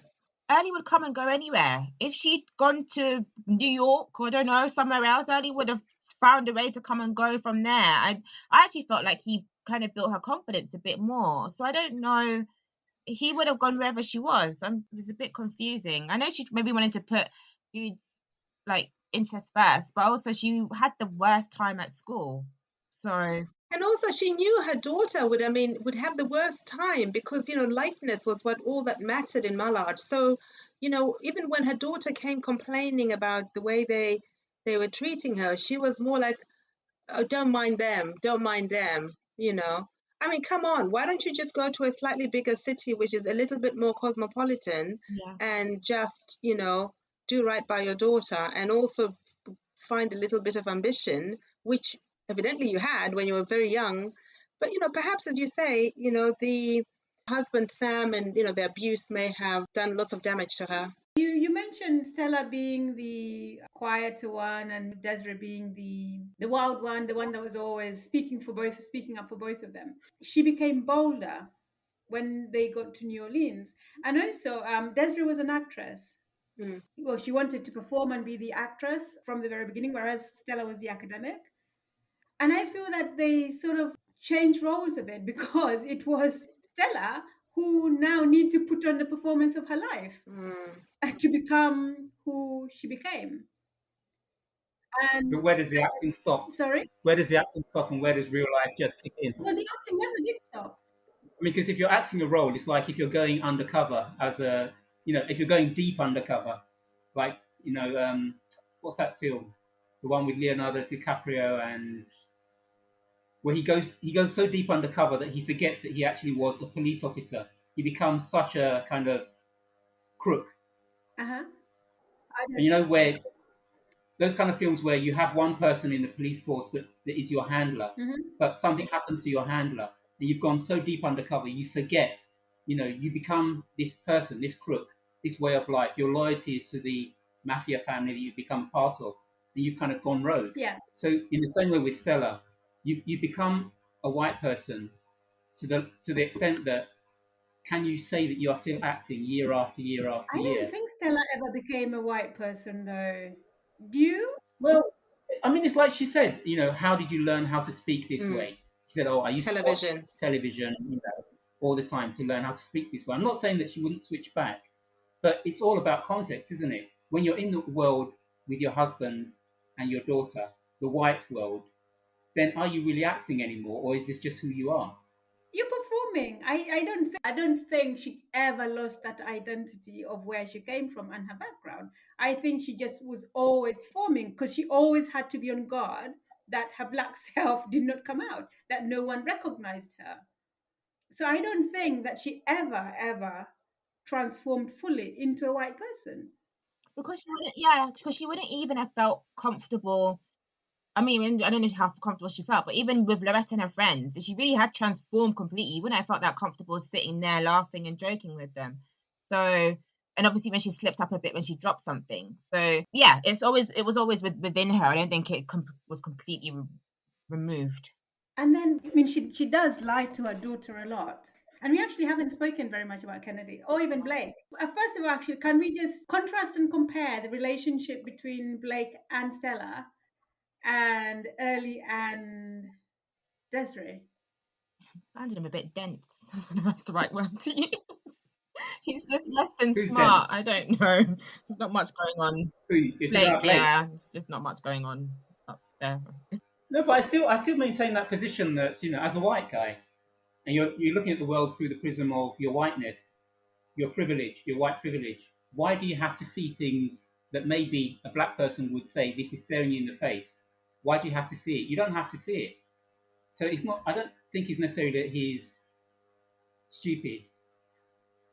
Early would come and go anywhere. If she'd gone to New York or I don't know, somewhere else, Early would have found a way to come and go from there. I actually felt like he kind of built her confidence a bit more. So I don't know. He would have gone wherever she was. It was a bit confusing. I know she maybe wanted to put Jude's like interest first, but also she had the worst time at school. So And also she knew her daughter would have the worst time because, lightness was all that mattered in Mallard. So, even when her daughter came complaining about the way they were treating her, she was more like, oh, don't mind them, come on, why don't you just go to a slightly bigger city which is a little bit more cosmopolitan yeah. and just, do right by your daughter and also find a little bit of ambition, which evidently you had when you were very young. But, perhaps as you say, the husband Sam and, the abuse may have done lots of damage to her. You mentioned Stella being the quieter one and Desiree being the wild one, the one that was always speaking up for both of them. She became bolder when they got to New Orleans. And also, Desiree was an actress. Mm. Well, she wanted to perform and be the actress from the very beginning, whereas Stella was the academic. And I feel that they sort of changed roles a bit because it was Stella who now need to put on the performance of her life to become who she became. And But where does the acting stop? sorry, Where does the acting stop and where does real life just kick in? well, the acting never did stop. I mean, because if you're acting a role, it's like if you're going undercover if you're going deep undercover, like, what's that film? The one with Leonardo DiCaprio and where he goes so deep undercover that he forgets that he actually was a police officer. He becomes such a kind of crook. Uh-huh. And where those kind of films where you have one person in the police force that is your handler, but something happens to your handler, and you've gone so deep undercover, you forget, you become this person, this crook, this way of life. Your loyalty is to the mafia family that you've become part of, and you've kind of gone rogue. Yeah. So in the same way with Stella, you become a white person to the extent that can you say that you are still acting year after year after I year? don't think Stella ever became a white person, though. Do you? Well, I mean, it's like she said, how did you learn how to speak this way? She said, oh, I used to watch television, all the time to learn how to speak this way. I'm not saying that she wouldn't switch back, but it's all about context, isn't it? When you're in the world with your husband and your daughter, the white world, then are you really acting anymore, or is this just who you are? You're performing. I don't think she ever lost that identity of where she came from and her background. I think she just was always performing because she always had to be on guard that her black self did not come out, that no one recognized her. So I don't think that she ever transformed fully into a white person. Because she wouldn't even have felt comfortable. I mean, I don't know how comfortable she felt, but even with Loretta and her friends, if she really had transformed completely, you wouldn't have felt that comfortable sitting there laughing and joking with them. So, and obviously when she slipped up a bit when she dropped something. So yeah, it was always within her. I don't think it was completely removed. And then, I mean, she does lie to her daughter a lot. And we actually haven't spoken very much about Kennedy or even Blake. First of all, actually, can we just contrast and compare the relationship between Blake and Stella and Early and Desiree? I found him a bit dense. I don't know if that's the right word to use. He's just less than Who's smart. dense? I don't know. There's not much going on. It's Blake, about Blake. yeah, there's just not much going on up there. No, but I still maintain that position that as a white guy, and you're looking at the world through the prism of your whiteness, your privilege, your white privilege. Why do you have to see things that maybe a black person would say this is staring you in the face? Why do you have to see it? You don't have to see it. So it's not. I don't think it's necessarily that he's stupid.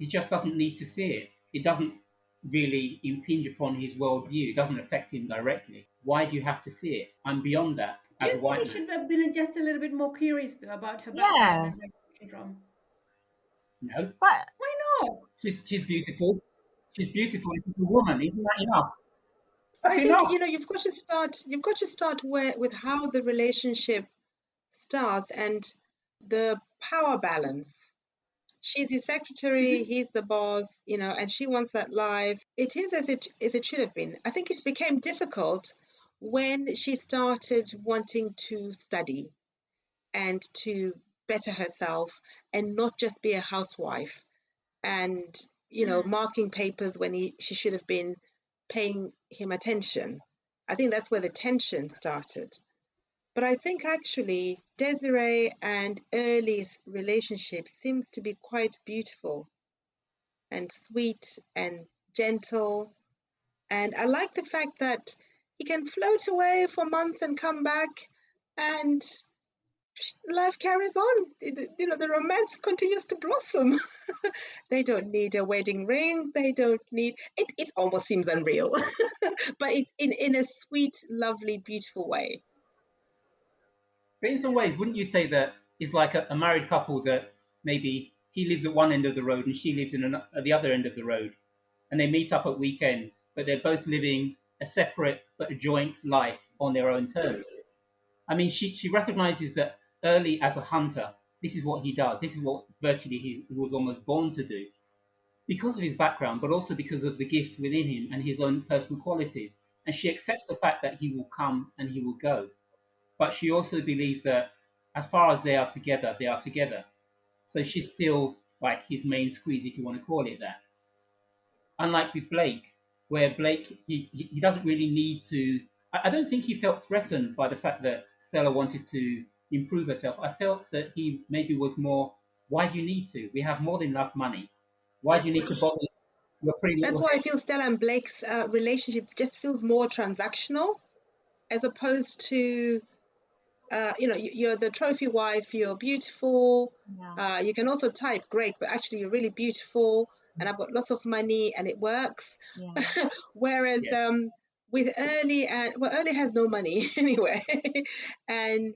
he just doesn't need to see it. It doesn't really impinge upon his worldview. It doesn't affect him directly. Why do you have to see it? I'm beyond that Do as you a think white he man. should have been just a little bit more curious though, about her background Yeah, and where she came from? No, but Why not? she's beautiful. She's beautiful. She's a woman. Isn't that enough? But That's I think, enough. you've got to start where with how the relationship starts and the power balance. She's his secretary, Hmm. he's the boss, and she wants that life. It is as it should have been. I think it became difficult when she started wanting to study and to better herself and not just be a housewife and marking papers when she should have been paying him attention. I think that's where the tension started. But I think actually Desiree and Early's relationship seems to be quite beautiful and sweet and gentle. And I like the fact that he can float away for months and come back, and life carries on. The romance continues to blossom. They don't need a wedding ring. They don't need it. It almost seems unreal, but in a sweet, lovely, beautiful way. But in some ways, wouldn't you say that it's like a married couple that maybe he lives at one end of the road and she lives at the other end of the road, and they meet up at weekends, but they're both living a separate but a joint life on their own terms. I mean, she recognizes that Early as a hunter, this is what he does. This is what virtually he was almost born to do because of his background, but also because of the gifts within him and his own personal qualities. And she accepts the fact that he will come and he will go. But she also believes that as far as they are together, they are together. So she's still like his main squeeze, if you want to call it that. Unlike with Blake, where Blake he doesn't really need to. I don't think he felt threatened by the fact that Stella wanted to improve herself. I felt that he maybe was more. Why do you need to? We have more than enough money. Why do you need to bother your pretty That's little why I head? feel Stella and Blake's relationship just feels more transactional as opposed to you're the trophy wife, you're beautiful, yeah, you can also type great, but actually you're really beautiful and I've got lots of money and it works. yeah. Whereas Yes, with Early, and well, Early has no money anyway, and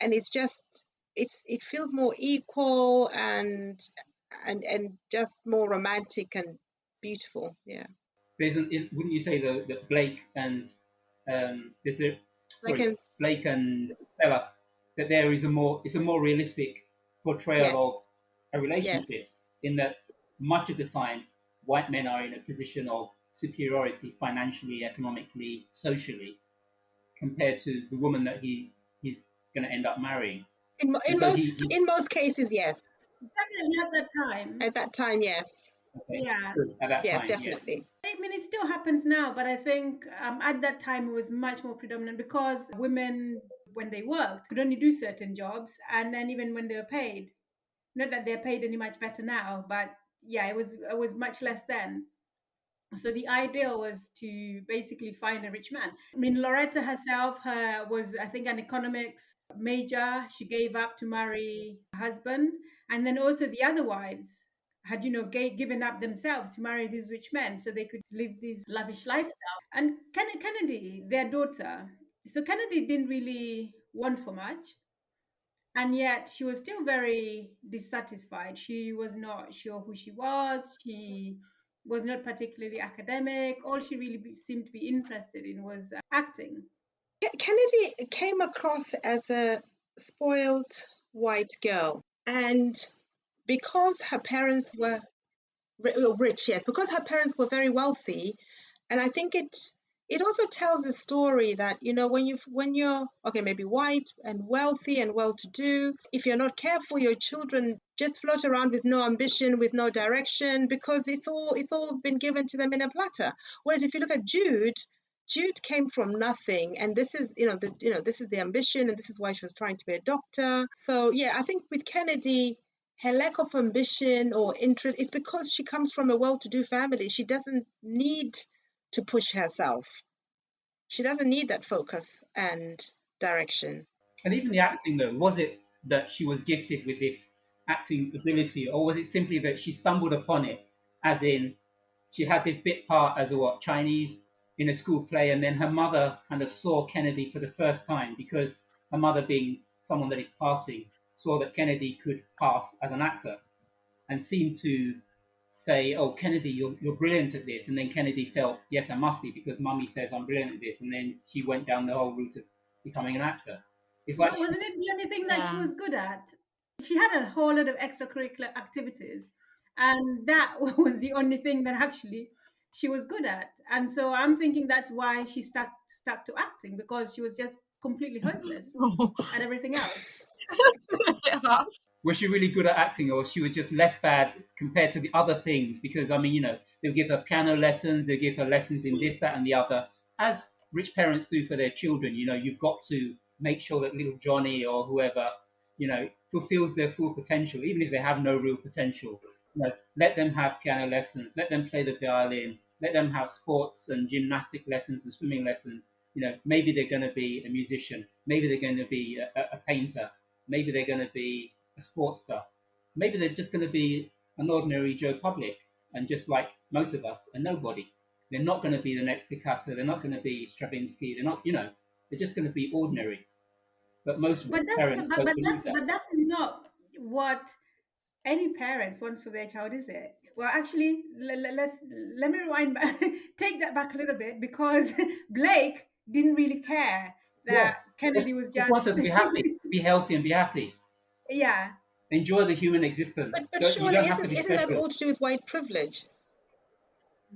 it's just it feels more equal and just more romantic and beautiful. Yeah. wouldn't you say though that Blake and there's a Like, sorry Blake and Stella that there is a more it's a more realistic portrayal yes, of a yes. relationship in that much of the time white men are in a position of superiority financially, economically, socially compared to the woman that he's going to end up marrying. In, And in so most he in most cases, yes. Definitely at that time. At that time, yes. okay Yeah. good at that Yes, time, yes. definitely. I mean, it still happens now, but I think at that time it was much more predominant because women, when they worked, could only do certain jobs, and then even when they were paid, not that they're paid any much better now, but yeah, it was much less then. So the idea was to basically find a rich man. I mean, Loretta herself, her was I think an economics major. She gave up to marry her husband, and then also the other wives had given up themselves to marry these rich men so they could live this lavish lifestyle. And Kennedy, their daughter, so Kennedy didn't really want for much, and yet she was still very dissatisfied. She was not sure who she was. She was not particularly academic. All she really seemed to be interested in was acting. Kennedy came across as a spoiled white girl, and because her parents were rich, yes, because her parents were very wealthy, and I think it also tells a story that when you're okay, maybe white and wealthy and well-to-do, if you're not careful, your children just float around with no ambition, with no direction, because it's all been given to them in a platter. Whereas if you look at Jude came from nothing, and this is this is the ambition, and this is why she was trying to be a doctor. So yeah, I think with Kennedy, her lack of ambition or interest is because she comes from a well-to-do family. She doesn't need to push herself. She doesn't need that focus and direction. And even the acting though, was it that she was gifted with this acting ability, or was it simply that she stumbled upon it, as in she had this bit part as a Chinese in a school play, and then her mother kind of saw Kennedy for the first time because her mother, being someone that is passing, saw that Kennedy could pass as an actor and seemed to say, "Oh, Kennedy, you're brilliant at this." And then Kennedy felt, "Yes, I must be because Mummy says I'm brilliant at this." And then she went down the whole route of becoming an actor. It's like But wasn't it the only thing that she Yeah. was good at? She had a whole lot of extracurricular activities, and that was the only thing that actually she was good at. And so I'm thinking that's why she stuck to acting, because she was just completely hopeless at everything else. was she really good at acting, or she was just less bad compared to the other things? Because I mean, they'll give her piano lessons, they'll give her lessons in this, that, and the other, as rich parents do for their children. You've got to make sure that little Johnny or whoever, fulfills their full potential, even if they have no real potential. Let them have piano lessons, let them play the violin, let them have sports and gymnastic lessons and swimming lessons. Maybe they're going to be a musician, maybe they're going to be a painter, maybe they're going to be a sports star, maybe they're just going to be an ordinary Joe Public and just like most of us, a nobody. They're not going to be the next Picasso, they're not going to be Stravinsky, they're not, they're just going to be ordinary. But most But that's parents don't believe that. but that's not what any parents wants for their child, is it? Well, actually, let me rewind back, take that back a little bit, because Blake didn't really care that Yes, Kennedy was just just wants us to be happy, to be healthy and be happy. yeah. Enjoy the human existence. But You surely don't have to be isn't that special. all to do with white privilege?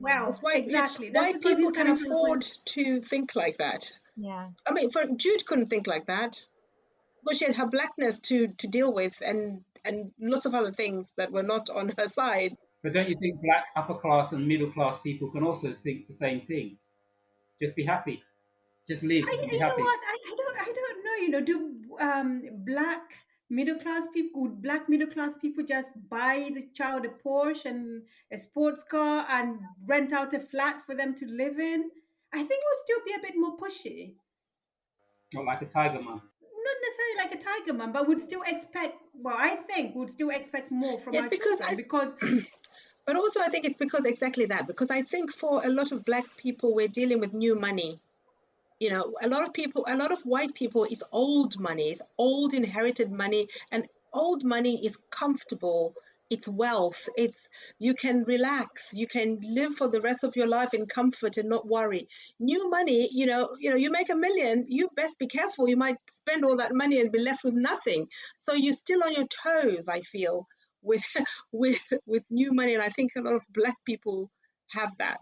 Well, It's white, exactly. That's white because people he's can coming from a afford place. to think like that. Yeah. I mean, for Jude couldn't think like that, because she had her blackness to deal with, and lots of other things that were not on her side. But don't you think black upper class and middle class people can also think the same thing? Just be happy. Just live and be You know happy. what? I don't know. Do would black middle class people just buy the child a Porsche and a sports car and rent out a flat for them to live in? I think it would still be a bit more pushy. Not like a tiger mum. Not necessarily like a tiger mom, but would still expect. Well, I think would still expect more from Yes, our because children, because but also I think it's because exactly that. Because I think for a lot of black people, we're dealing with new money. A lot of people, a lot of white people is old money, it's old inherited money, and old money is comfortable, it's wealth, it's, you can relax, you can live for the rest of your life in comfort and not worry. New money, you make 1 million, you best be careful, you might spend all that money and be left with nothing. So you're still on your toes, I feel, with with new money, and I think a lot of black people have that.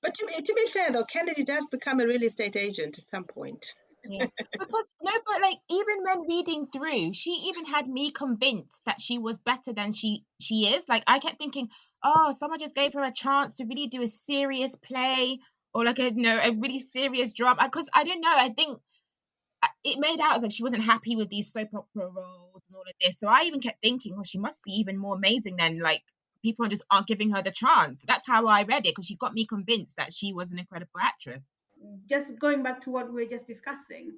But to be fair though, Kennedy does become a real estate agent at some point. Yeah. Because no, but like even when reading through, she even had me convinced that she was better than she is. Like I kept thinking, oh, someone just gave her a chance to really do a serious play or like a really serious drama. Because I don't know, I think it made out as like she wasn't happy with these soap opera roles and all of this. So I even kept thinking, well, she must be even more amazing than like people just aren't giving her the chance. That's how I read it because she got me convinced that she was an incredible actress. just going back to what we were just discussing,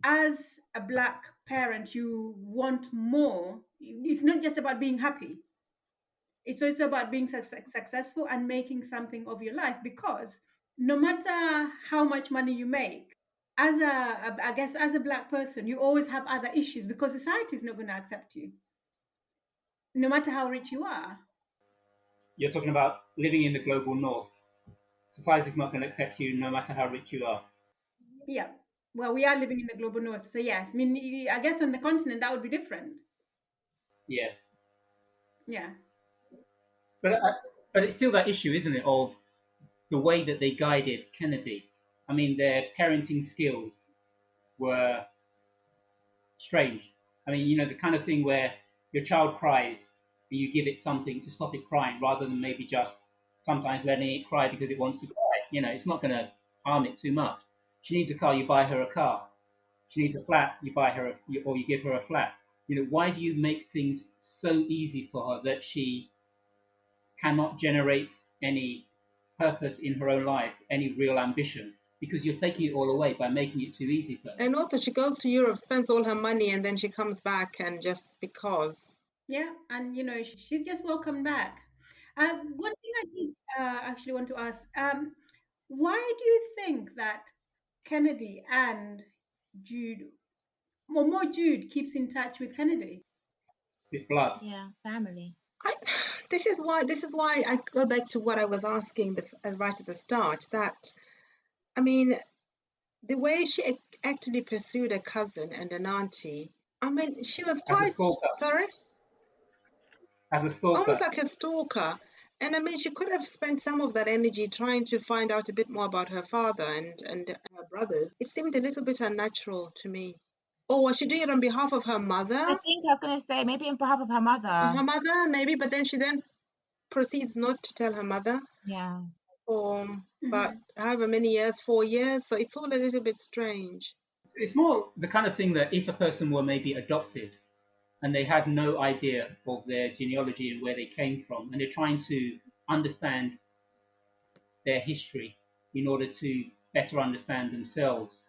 as a black parent, you want more. It's not just about being happy. It's also about being successful and making something of your life, because no matter how much money you make, I guess as a black person, you always have other issues because society is not going to accept you, no matter how rich you are. You're talking about living in the global north. Society's not going to accept you no matter how rich you are. Yeah. Well, we are living in the global north, so yes. I mean, I guess on the continent that would be different. Yes. Yeah. But it's still that issue, isn't it, of the way that they guided Kennedy. I mean, their parenting skills were strange. I mean, the kind of thing where your child cries and you give it something to stop it crying rather than maybe just sometimes letting it cry because it wants to cry. It's not going to harm it too much. She needs a car, you buy her a car. She needs a flat, you buy her or you give her a flat. Why do you make things so easy for her that she cannot generate any purpose in her own life, any real ambition? because you're taking it all away by making it too easy for her. And also, she goes to Europe, spends all her money, and then she comes back, and just because. Yeah, and she's just welcome back. One thing I did actually want to ask: why do you think that Kennedy and Jude, or more Jude, keeps in touch with Kennedy? Is it blood? Yeah, family. This is why I go back to what I was asking right at the start. That, I mean, the way she actually pursued a cousin and an auntie. I mean, she was As a quite stalker. sorry, As a stalker. almost like a stalker. And I mean, she could have spent some of that energy trying to find out a bit more about her father and her brothers. It seemed a little bit unnatural to me. Or was she doing it on behalf of her mother? I think I was going to say maybe on behalf of her mother. Her mother, maybe, but then she proceeds not to tell her mother Yeah. for about however many years, 4 years. So it's all a little bit strange. It's more the kind of thing that if a person were maybe adopted and they had no idea of their genealogy and where they came from, and they're trying to understand their history in order to better understand themselves,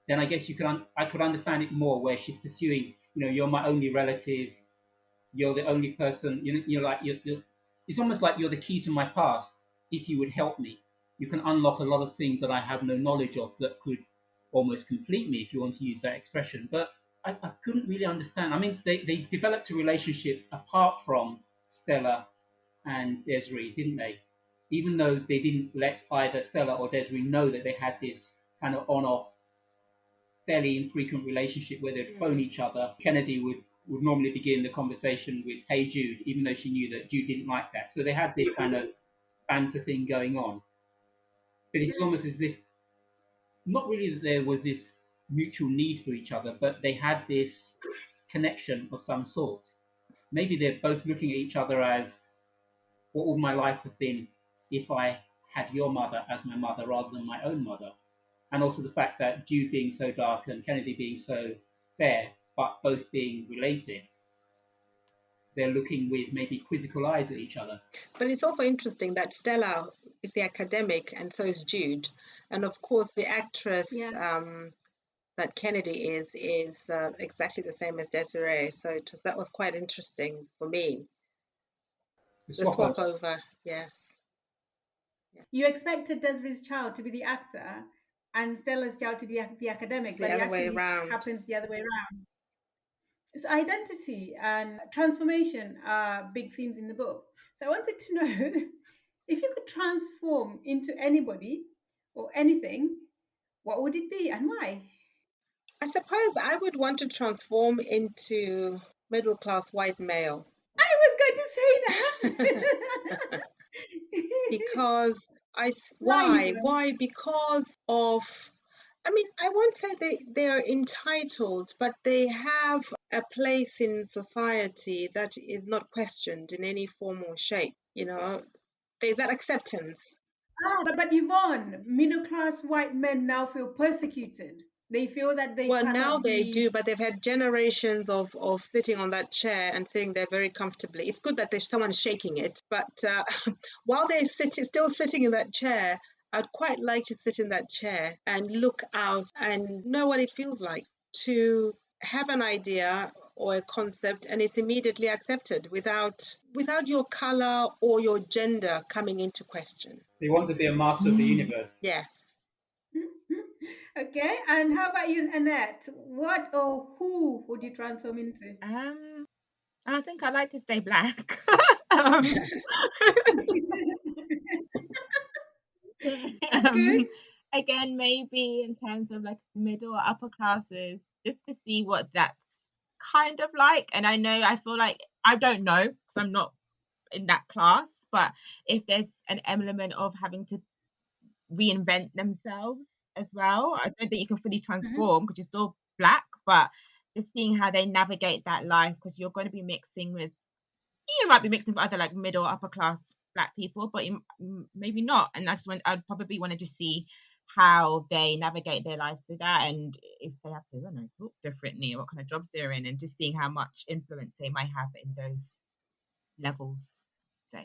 then I guess I could understand it more where she's pursuing, you're my only relative, you're the only person, it's almost like you're the key to my past. If you would help me, you can unlock a lot of things that I have no knowledge of that could almost complete me, if you want to use that expression. But I couldn't really understand. I mean, they developed a relationship apart from Stella and Desiree, didn't they? Even though they didn't let either Stella or Desiree know that they had this kind of on-off, fairly infrequent relationship where they'd phone each other. Kennedy would normally begin the conversation with, "Hey Jude," even though she knew that Jude didn't like that. So they had this kind of banter thing going on. But it's almost as if, not really that there was this mutual need for each other, but they had this connection of some sort. Maybe they're both looking at each other as, what would my life have been if I had your mother as my mother rather than my own mother? And also the fact that Jude being so dark and Kennedy being so fair, but both being related, they're looking with maybe quizzical eyes at each other. But it's also interesting that Stella is the academic and so is Jude. And of course, the actress that Kennedy is exactly the same as Desiree. So that was quite interesting for me. The swap over, yes. Yeah. You expected Desiree's child to be the actor and Stella's child to be the academic, but it actually happens the other way around. So identity and transformation are big themes in the book. So I wanted to know if you could transform into anybody or anything, what would it be and why? I suppose I would want to transform into middle-class white male. I was going to say that. Because why? Because of, I mean, I won't say they're entitled, but they have a place in society that is not questioned in any form or shape. There's that acceptance. But Yvonne, middle-class white men now feel persecuted. They feel that they cannot now they do, but they've had generations of sitting on that chair and sitting there very comfortably. It's good that there's someone shaking it, but while they're still sitting in that chair, I'd quite like to sit in that chair and look out and know what it feels like to have an idea or a concept and it's immediately accepted without your color or your gender coming into question. They want to be a master of the universe. Yes. Okay, and how about you, Annette? What or who would you transform into? I think I'd like to stay black. That's good. Again, maybe in terms of like middle or upper classes, just to see what that's kind of like. And I feel like I don't know because I'm not in that class, but if there's an element of having to reinvent themselves as well, I don't think you can fully transform because you're still black, but just seeing how they navigate that life, because you're going to be mixing with, you might be mixing with other like middle upper class black people, but maybe not. And I'd probably wanted to see how they navigate their lives through that, and if they have to, I don't know, talk differently, or what kind of jobs they're in, and just seeing how much influence they might have in those levels. So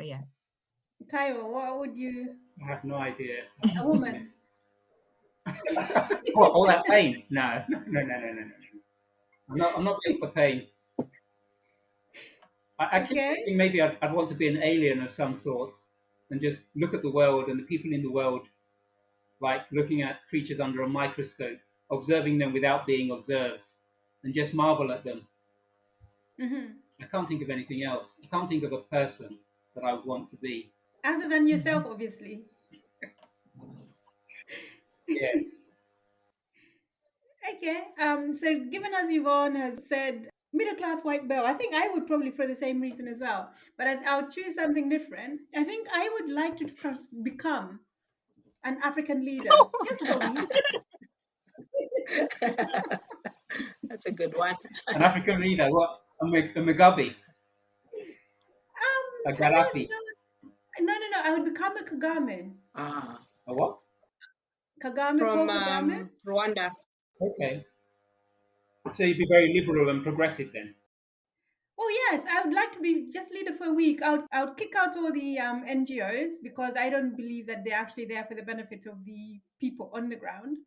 yes. Taiwo, what would you? I have no idea. A woman. What, all that pain? No. I'm not built for pain. I keep Okay. thinking maybe I'd want to be an alien of some sort and just look at the world and the people in the world like looking at creatures under a microscope, observing them without being observed, and just marvel at them. Hmm. I can't think of anything else. I can't think of a person that I would want to be. Other than yourself, obviously. Yes. Okay. So given as Yvonne has said, middle class white belt, I think I would probably for the same reason as well. But I'll choose something different. I think I would like to become an African leader just for a week. That's a good one. An African leader, what? A Mugabe, a I don't Gaddafi, know. No. I would become a Kagame. Ah, a what? Kagame, from Paul Kagame. Rwanda. Okay. So you'd be very liberal and progressive then. Oh yes, I would like to be just leader for a week. I would kick out all the NGOs because I don't believe that they're actually there for the benefit of the people on the ground.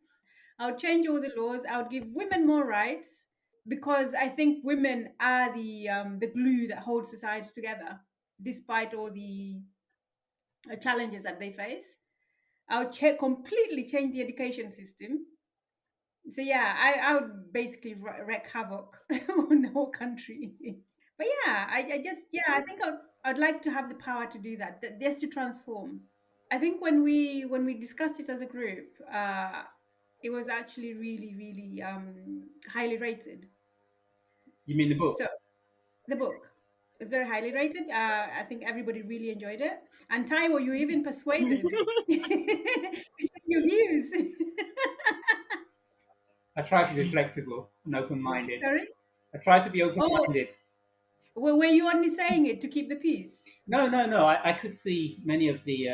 I would change all the laws. I would give women more rights because I think women are the glue that holds society together, despite all the challenges that they face. I would completely change the education system. So yeah, I would basically wreak havoc on the whole country. But yeah, I just I think I'd like to have the power to do that, just to transform. I think when we discussed it as a group, it was actually really highly rated. You mean the book? So the book is very highly rated. I think everybody really enjoyed it. And Taiwo, you even persuaded your views. I try to be flexible and open-minded. Sorry. I try to be Oh, open-minded. well, were you only saying it to keep the peace? No. I could see many of the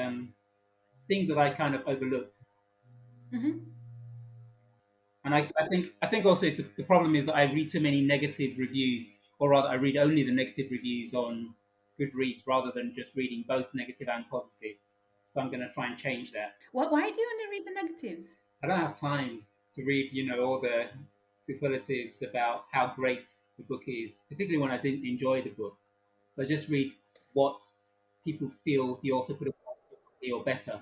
things that I kind of overlooked. Hmm. And I think also the problem is that I read too many negative reviews, or rather, I read only the negative reviews on Goodreads rather than just reading both negative and positive. So I'm going to try and change that. Why do you only read the negatives? I don't have time to read, all the superlatives about how great the book is, particularly when I didn't enjoy the book. So I just read what people feel the author could have done differently or better,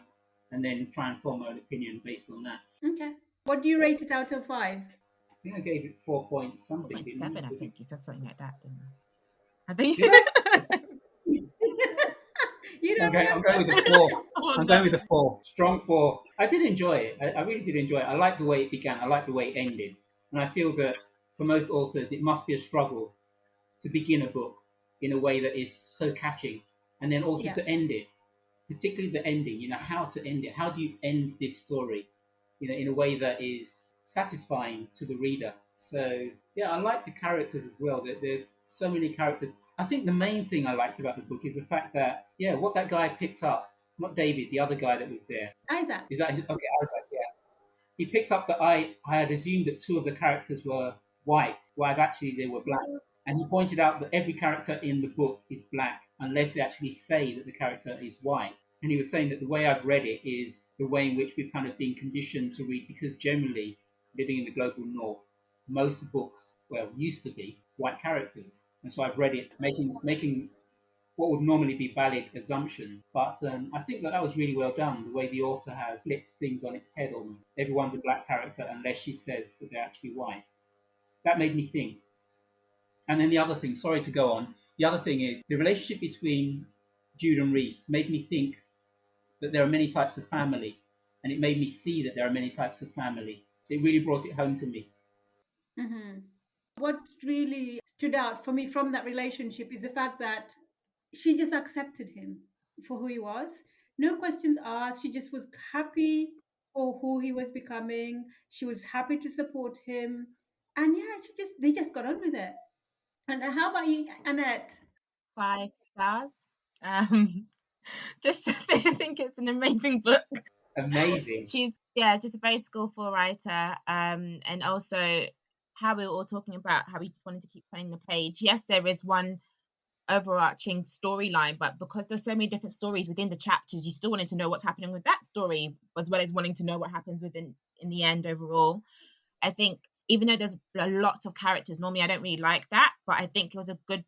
and then try and form my own opinion based on that. Okay. What do you rate it out of 5? I think I gave it 4 points something, didn't 4.7, I I? think you said something like that, didn't I? I think. Did I? You don't I'm going remember? with a 4. Oh I'm no. going with a 4. Strong 4. I did enjoy it. I really did enjoy it. I like the way it began. I like the way it ended. And I feel that for most authors, it must be a struggle to begin a book in a way that is so catching, and then also Yeah. to end it, particularly the ending. How to end it. How do you end this story? In a way that is satisfying to the reader. So yeah, I like the characters as well. There are so many characters. I think the main thing I liked about the book is the fact that what that guy picked up, not David, the other guy that was there. Isaac. Is that okay? Isaac, yeah. He picked up that I had assumed that 2 of the characters were white, whereas actually they were black. And he pointed out that every character in the book is black unless they actually say that the character is white. And he was saying that the way I've read it is the way in which we've kind of been conditioned to read, because generally, living in the global north, most books, used to be white characters. And so I've read it making what would normally be valid assumption. But I think that was really well done, the way the author has flipped things on its head almost. Everyone's a black character unless she says that they're actually white. That made me think. And then the other thing, sorry to go on, the other thing is the relationship between Jude and Reese made me think that there are many types of family, and it made me see that there are many types of family. It really brought it home to me. Mm-hmm. What really stood out for me from that relationship is the fact that she just accepted him for who he was. No questions asked. She just was happy for who he was becoming. She was happy to support him. And yeah, they just got on with it. And how about you, Annette? 5 stars. Just think it's an amazing book. Amazing. She's just a very skillful writer. And also how we were all talking about how we just wanted to keep turning the page. Yes, there is one overarching storyline, but because there's so many different stories within the chapters, you still wanted to know what's happening with that story, as well as wanting to know what happens in the end overall. I think even though there's a lot of characters, normally I don't really like that, but I think it was a good,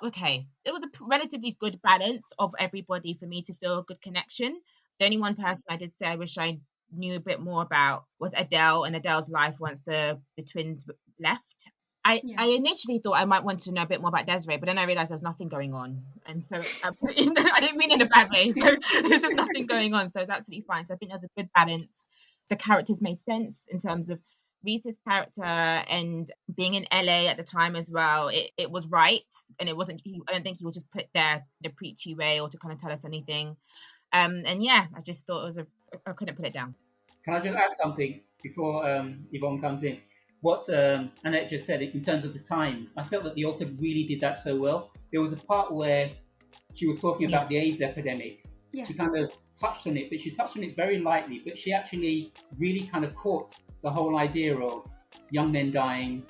it was a relatively good balance of everybody for me to feel a good connection. The only one person I did say I wish I knew a bit more about was Adele and Adele's life once the twins left. I initially thought I might want to know a bit more about Desiree, but then I realized there's nothing going on. And so absolutely, I didn't mean it in a bad way. So there's just nothing going on. So it's absolutely fine. So I think there's a good balance. The characters made sense in terms of Reese's character and being in LA at the time as well. It was right. And it wasn't, I don't think he was just put there in a preachy way or to kind of tell us anything. And yeah, I just thought it was I couldn't put it down. Can I just add something before Yvonne comes in? What Annette just said in terms of the times, I felt that the author really did that so well. There was a part where she was talking about the AIDS epidemic. Yeah. She kind of touched on it, but she touched on it very lightly. But she actually really kind of caught the whole idea of young men dying,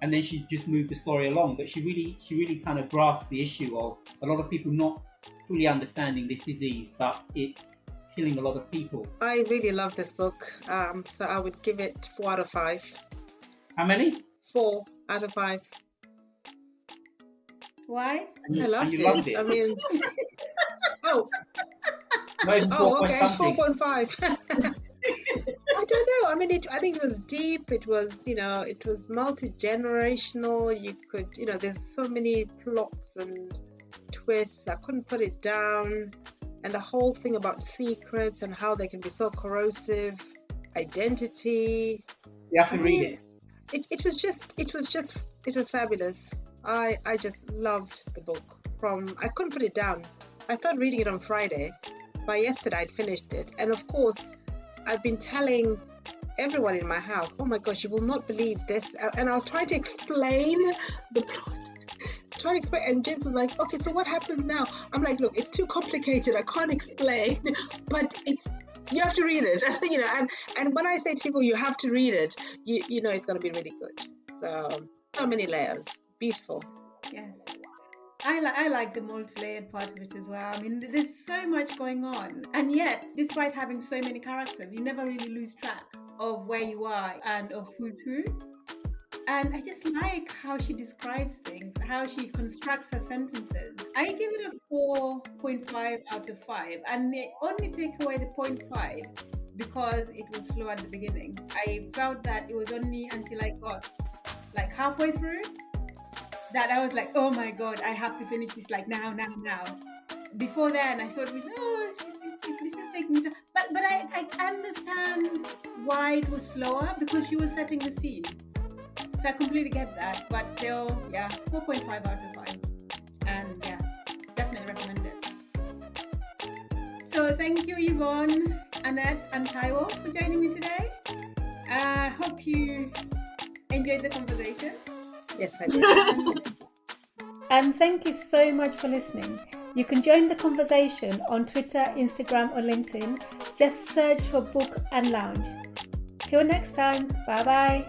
and then she just moved the story along. But she really kind of grasped the issue of a lot of people not fully understanding this disease, but it's killing a lot of people. I really love this book, so I would give it 4 out of 5. How many? 4 out of 5. Why? I loved it. I mean, okay, 4.5. I don't know. I mean, I think it was deep. It was, it was multi-generational. You could, there's so many plots and twists. I couldn't put it down. And the whole thing about secrets and how they can be so corrosive, identity. You have to read it. It was fabulous. I just loved the book. I couldn't put it down. I started reading it on Friday. By yesterday, I'd finished it. And of course, I've been telling everyone in my house, oh my gosh, you will not believe this. And I was trying to explain the plot. And James was like, okay, so what happens now? I'm like, look, it's too complicated. I can't explain, but you have to read it. And when I say to people, you have to read it, you know it's going to be really good. So many layers. Beautiful. Yes. I like the multi-layered part of it as well. I mean, there's so much going on. And yet, despite having so many characters, you never really lose track of where you are and of who's who. And I just like how she describes things, how she constructs her sentences. I give it a 4.5 out of 5. And they only take away the 0.5 because it was slow at the beginning. I felt that it was only until I got like halfway through that I was like, oh my God, I have to finish this like now. Before then, I thought, this is taking me time. But I understand why it was slower because she was setting the scene. So I completely get that, but still, 4.5 out of 5. And definitely recommend it. So thank you, Yvonne, Annette, and Taiwo for joining me today. I hope you enjoyed the conversation. Yes, I did. And thank you so much for listening. You can join the conversation on Twitter, Instagram, or LinkedIn. Just search for Book and Lounge. Till next time, bye-bye.